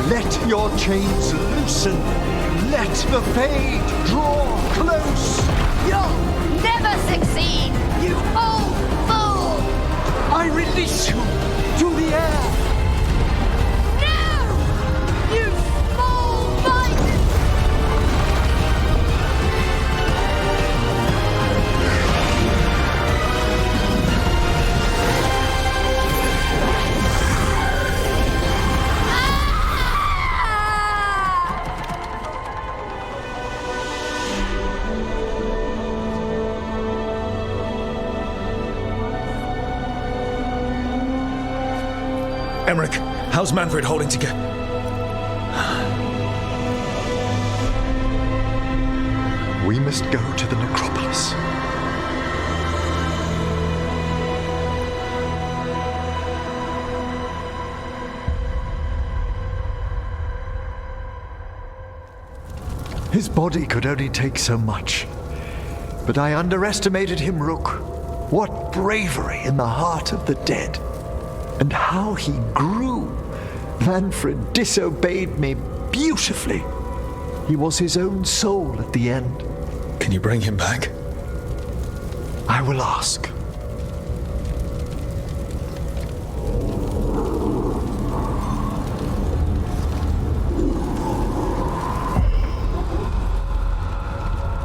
Let your chains loosen. Let the fade draw close. You'll never succeed, you old fool! I release you to the air. No! You small-minded... Emmerich, how's Manfred holding together? We must go to the necropolis. His body could only take so much. But I underestimated him, Rook. What bravery in the heart of the dead. And how he grew. Manfred disobeyed me beautifully. He was his own soul at the end. Can you bring him back? I will ask.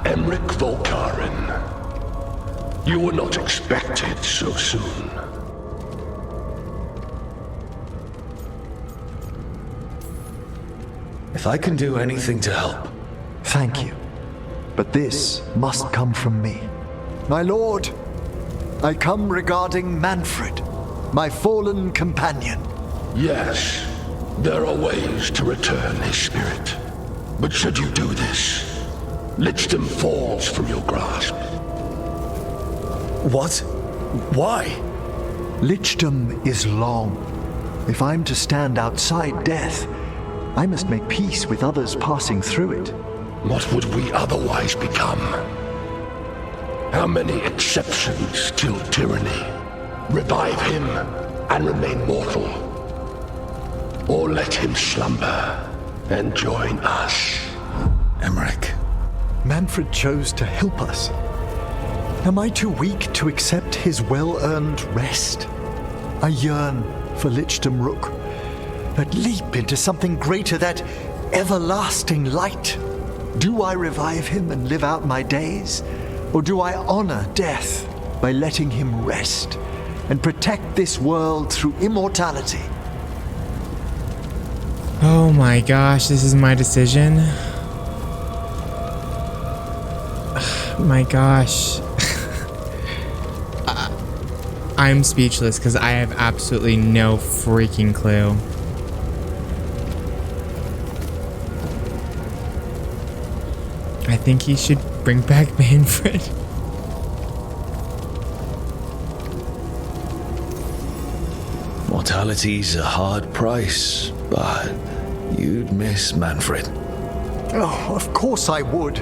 Emmerich Volkaren. You were not expected so soon. If I can do anything to help. Thank you. But this must come from me. My lord, I come regarding Manfred, my fallen companion. Yes, there are ways to return his spirit. But should you do this, Lichdom falls from your grasp. What? Why? Lichdom is long. If I'm to stand outside death, I must make peace with others passing through it. What would we otherwise become? How many exceptions kill tyranny, revive him, and remain mortal? Or let him slumber and join us? Emmerich. Manfred chose to help us. Am I too weak to accept his well-earned rest? I yearn for Lichdom Rook, that leap into something greater, that everlasting light. Do I revive him and live out my days? Or do I honor death by letting him rest and protect this world through immortality? Oh my gosh, this is my decision. My gosh. I'm speechless because I have absolutely no freaking clue. I think he should bring back Manfred. Mortality's a hard price, but you'd miss Manfred. Oh, of course I would.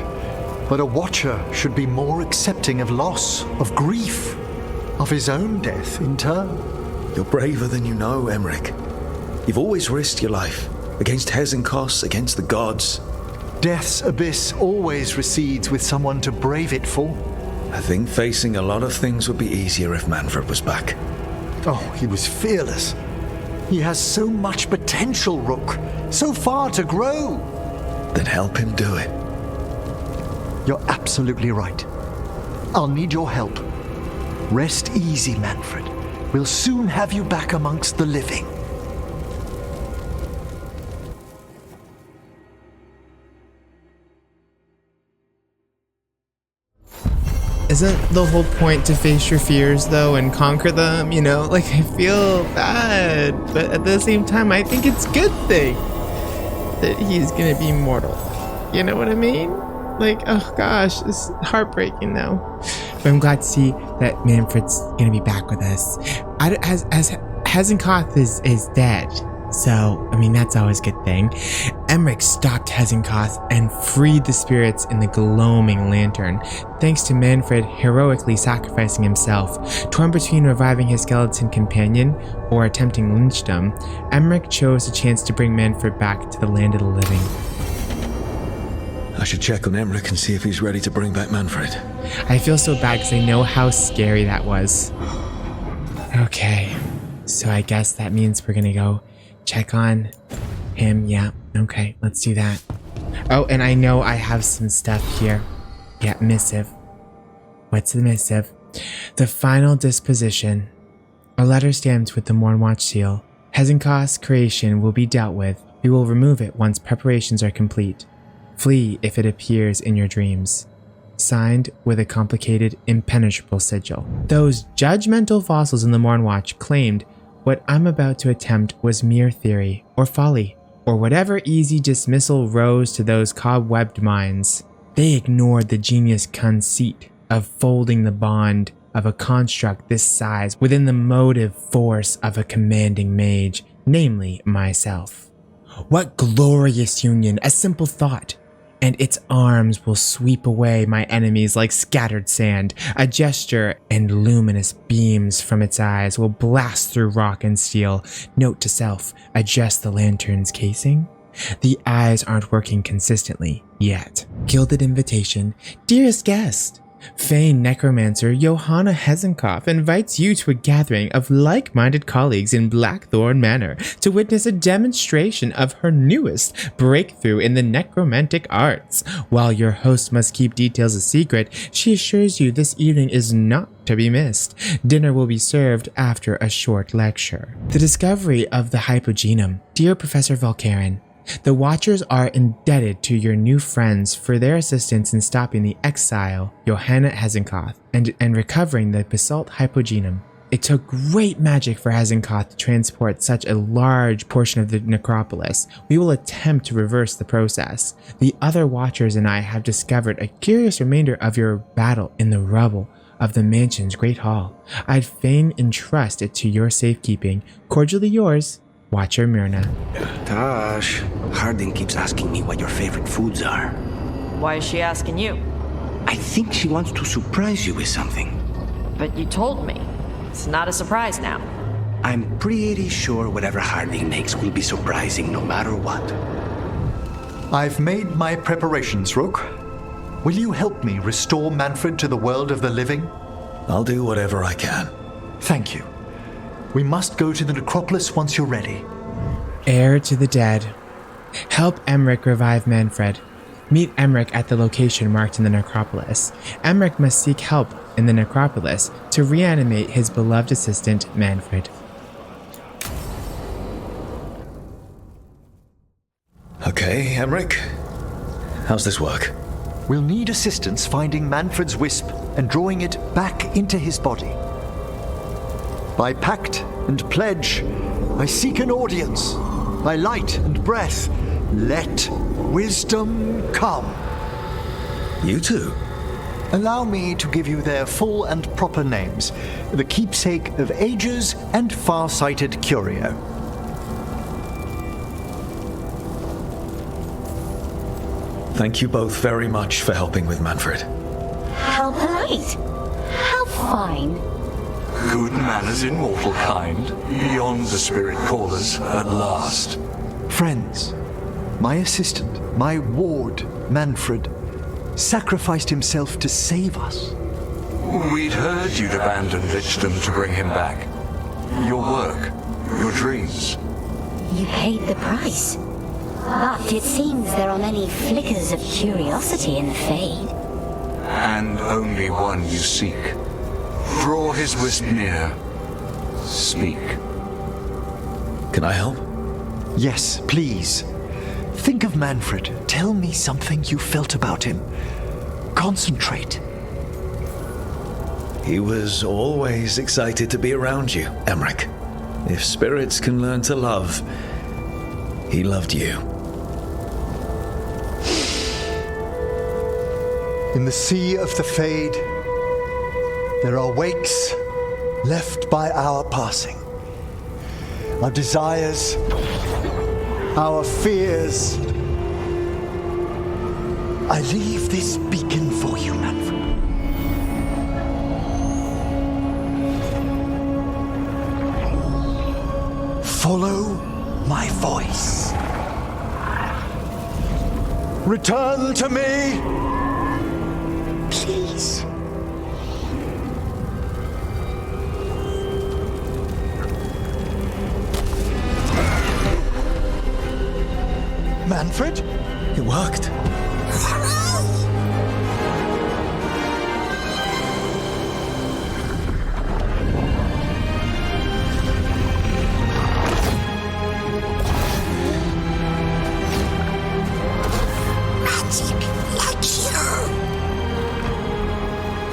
But a Watcher should be more accepting of loss, of grief, of his own death in turn. You're braver than you know, Emmerich. You've always risked your life, against Hezenkos, against the gods. Death's abyss always recedes with someone to brave it for. I think facing a lot of things would be easier if Manfred was back. Oh, he was fearless. He has so much potential, Rook. So far to grow. Then help him do it. You're absolutely right. I'll need your help. Rest easy, Manfred. We'll soon have you back amongst the living. Isn't the whole point to face your fears, though, and conquer them? You know, like, I feel bad, but at the same time, I think it's a good thing that he's gonna be mortal. You know what I mean? Like, oh gosh, it's heartbreaking now. But I'm glad to see that Manfred's gonna be back with us. As Hezenkoth is dead. So, I mean, that's always a good thing. Emmerich stopped Hezenkoth and freed the spirits in the gloaming lantern, thanks to Manfred heroically sacrificing himself. Torn between reviving his skeleton companion or attempting lynchdom, Emmerich chose a chance to bring Manfred back to the land of the living. I should check on Emmerich and see if he's ready to bring back Manfred. I feel so bad because I know how scary that was. Okay, so I guess that means we're gonna go check on him. Yeah, okay, let's do that. Oh, and I know I have some stuff here. Yeah, missive. What's the missive? The final disposition. A letter stamped with the Mornwatch seal. Hezenkoth's creation will be dealt with. We will remove it once preparations are complete. Flee if it appears in your dreams. Signed with a complicated, impenetrable sigil. Those judgmental fossils in the Mornwatch claimed what I'm about to attempt was mere theory, or folly, or whatever easy dismissal rose to those cobwebbed minds. They ignored the genius conceit of folding the bond of a construct this size within the motive force of a commanding mage, namely myself. What glorious union, a simple thought, and its arms will sweep away my enemies like scattered sand. A gesture and luminous beams from its eyes will blast through rock and steel. Note to self, adjust the lantern's casing. The eyes aren't working consistently yet. Gilded invitation, dearest guest. Fane necromancer Johanna Hesenkoff invites you to a gathering of like-minded colleagues in Blackthorn Manor to witness a demonstration of her newest breakthrough in the necromantic arts. While your host must keep details a secret, she assures you this evening is not to be missed. Dinner will be served after a short lecture. The discovery of the hypogenum. Dear Professor Volkaren, the Watchers are indebted to your new friends for their assistance in stopping the exile, Johanna Hesenkoth, and recovering the basalt hypogenum. It took great magic for Hesenkoth to transport such a large portion of the necropolis. We will attempt to reverse the process. The other Watchers and I have discovered a curious remainder of your battle in the rubble of the mansion's great hall. I'd fain entrust it to your safekeeping. Cordially yours, Watcher Myrna. Taash, Harding keeps asking me what your favorite foods are. Why is she asking you? I think she wants to surprise you with something. But you told me. It's not a surprise now. I'm pretty sure whatever Harding makes will be surprising no matter what. I've made my preparations, Rook. Will you help me restore Manfred to the world of the living? I'll do whatever I can. Thank you. We must go to the necropolis once you're ready. Heir to the dead. Help Emmerich revive Manfred. Meet Emmerich at the location marked in the necropolis. Emmerich must seek help in the necropolis to reanimate his beloved assistant, Manfred. Okay, Emmerich. How's this work? We'll need assistance finding Manfred's wisp and drawing it back into his body. By pact and pledge, I seek an audience. By light and breath, let wisdom come. You two? Allow me to give you their full and proper names, the keepsake of ages and far-sighted curio. Thank you both very much for helping with Manfred. How polite. How fine. Good manners in mortal kind, beyond the spirit callers at last. Friends, my assistant, my ward, Manfred, sacrificed himself to save us. We'd heard you'd abandoned Lichdom to bring him back. Your work, your dreams. You paid the price. But it seems there are many flickers of curiosity in the Fade. And only one you seek. Draw his wisp near. Speak. Can I help? Yes, please. Think of Manfred. Tell me something you felt about him. Concentrate. He was always excited to be around you, Emmerich. If spirits can learn to love, he loved you. In the sea of the Fade, there are wakes left by our passing. Our desires, our fears. I leave this beacon for you, Manfred. Follow my voice. Return to me, please. Manfred? It worked.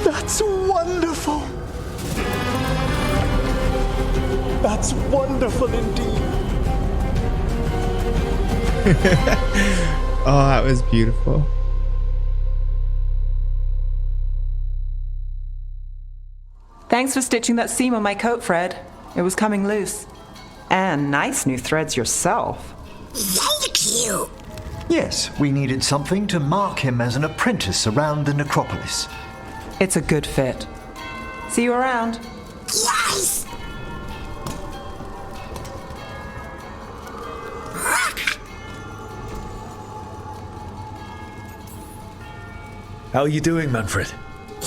That's wonderful. That's wonderful. wonderful indeed. Oh, that was beautiful. Thanks for stitching that seam on my coat, Fred. It was coming loose. And nice new threads yourself. Thank you. Yes, we needed something to mark him as an apprentice around the necropolis. It's a good fit. See you around. Yes! How are you doing, Manfred?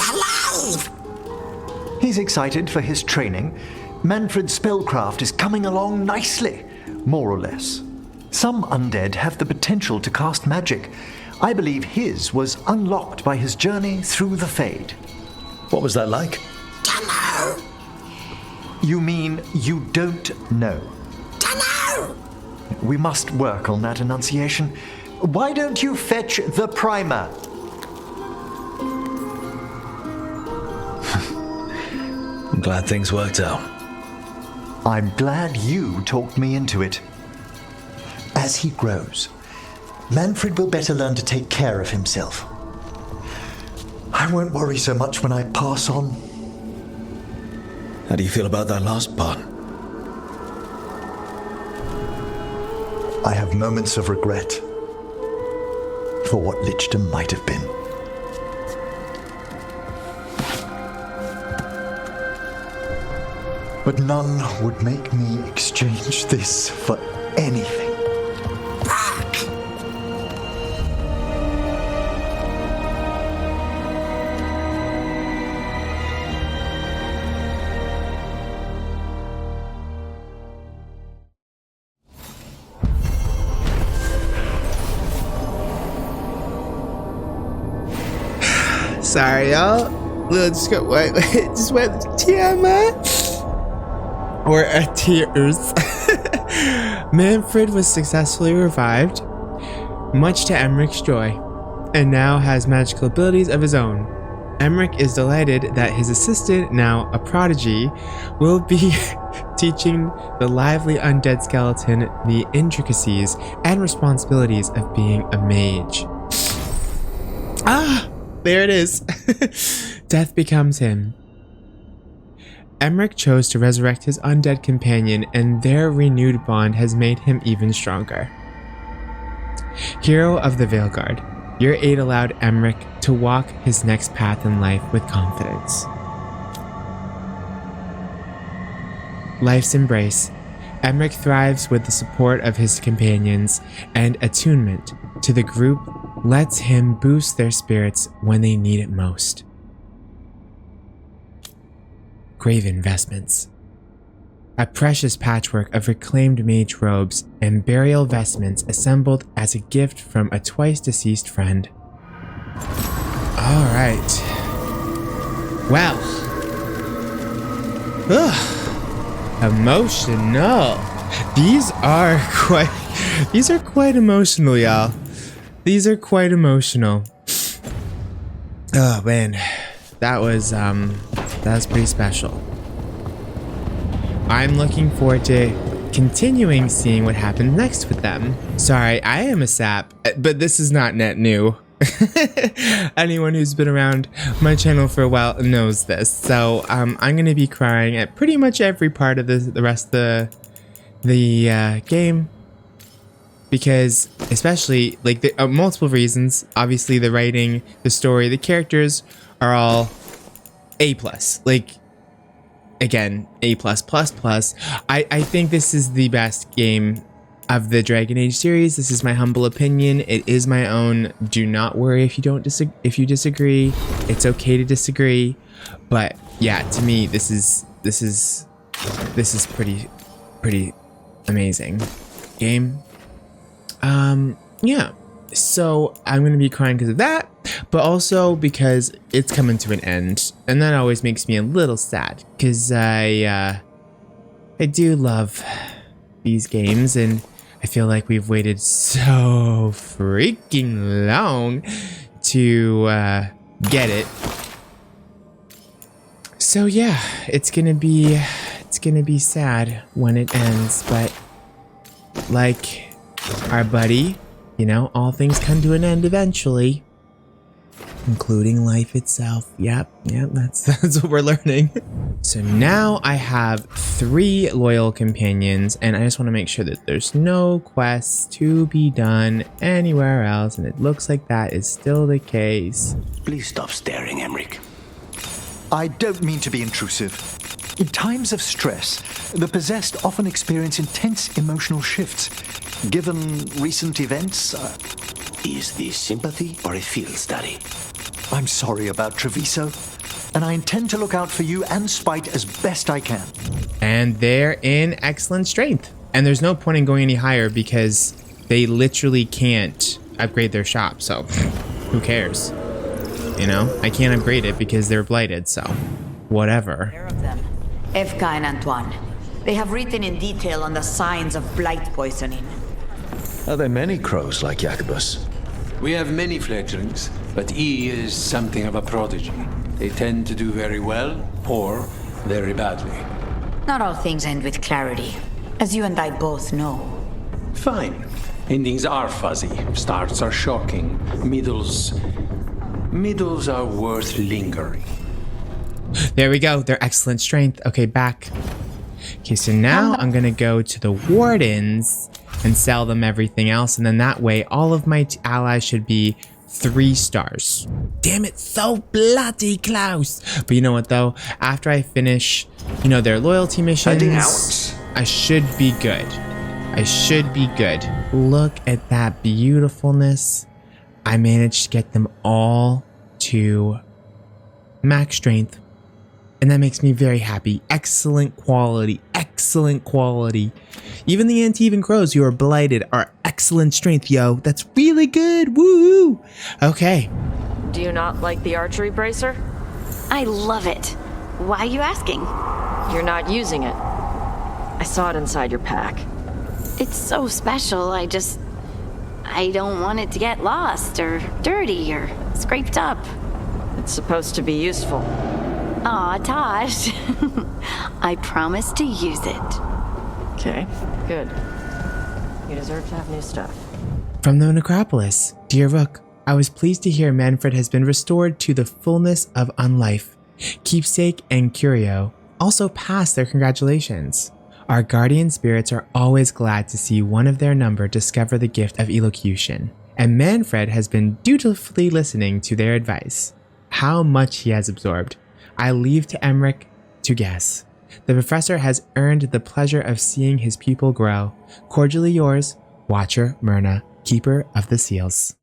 Alive! He's excited for his training. Manfred's spellcraft is coming along nicely, more or less. Some undead have the potential to cast magic. I believe his was unlocked by his journey through the Fade. What was that like? Dunno. You mean you don't know? Dunno. We must work on that enunciation. Why don't you fetch the primer? I'm glad things worked out. I'm glad you talked me into it. As he grows, Manfred will better learn to take care of himself. I won't worry so much when I pass on. How do you feel about that last part? I have moments of regret for what Lichdom might have been. But none would make me exchange this for anything. Sorry, y'all. Just go. Wait. Just wait. Tiamat. Or tears. Manfred was successfully revived, much to Emmerich's joy, and now has magical abilities of his own. Emmerich is delighted that his assistant, now a prodigy, will be teaching the lively undead skeleton the intricacies and responsibilities of being a mage. Ah, there it is. Death becomes him. Emmerich chose to resurrect his undead companion, and their renewed bond has made him even stronger. Hero of the Veilguard, your aid allowed Emmerich to walk his next path in life with confidence. Life's embrace, Emmerich thrives with the support of his companions, and attunement to the group lets him boost their spirits when they need it most. Grave investments. A precious patchwork of reclaimed mage robes and burial vestments assembled as a gift from a twice-deceased friend. Alright. Well. Ugh. Emotional. These are quite emotional, y'all. These are quite emotional. Oh man. That was pretty special. I'm looking forward to continuing seeing what happens next with them. Sorry, I am a sap, but this is not net new. Anyone who's been around my channel for a while knows this. So I'm gonna be crying at pretty much every part of the rest of the game, because especially like the multiple reasons. Obviously, the writing, the story, the characters are all A+. Like, again, A+++. I think this is the best game of the Dragon Age series. This is my humble opinion. It is my own. Do not worry if you disagree. It's okay to disagree. But yeah, to me, this is pretty amazing game. Yeah. So I'm gonna be crying because of that, but also because it's coming to an end, and that always makes me a little sad because I do love these games, and I feel like we've waited so freaking long to get it. So yeah, it's gonna be it's gonna be sad when it ends, but like our buddy, you know, all things come to an end eventually. Including life itself. Yep, that's what we're learning. So now I have 3 loyal companions, and I just want to make sure that there's no quests to be done anywhere else, and it looks like that is still the case. Please stop staring, Emmerich. I don't mean to be intrusive. In times of stress, the possessed often experience intense emotional shifts. Given recent events... Is this sympathy or a field study? I'm sorry about Treviso, and I intend to look out for you and Spite as best I can. And they're in excellent strength. And there's no point in going any higher because they literally can't upgrade their shop, so who cares? You know, I can't upgrade it because they're blighted, so whatever. Evka and Antoine. They have written in detail on the signs of blight poisoning. Are there many crows like Jacobus? We have many fledglings, but E is something of a prodigy. They tend to do very well, or very badly. Not all things end with clarity, as you and I both know. Fine. Endings are fuzzy. Starts are shocking. Middles are worth lingering. There we go. They're excellent strength. Okay, back. Okay, so now I'm gonna go to the wardens and sell them everything else, and then that way all of my allies should be 3 stars. Damn it, so bloody close. But you know what though? After I finish, you know, their loyalty missions, I should be good. I should be good. Look at that beautifulness. I managed to get them all to max strength. And that makes me very happy. Excellent quality. Excellent quality. Even the Antivan crows who are blighted are excellent strength, yo. That's really good. Woo! Okay. Do you not like the archery bracer? I love it. Why are you asking? You're not using it. I saw it inside your pack. It's so special, I don't want it to get lost or dirty or scraped up. It's supposed to be useful. Aw, Taash. I promise to use it. Okay, good. You deserve to have new stuff. From the necropolis, dear Rook, I was pleased to hear Manfred has been restored to the fullness of unlife. Keepsake and Curio also passed their congratulations. Our guardian spirits are always glad to see one of their number discover the gift of elocution, and Manfred has been dutifully listening to their advice. How much he has absorbed, I leave to Emmerich to guess. The professor has earned the pleasure of seeing his pupil grow. Cordially yours, Watcher Myrna, Keeper of the Seals.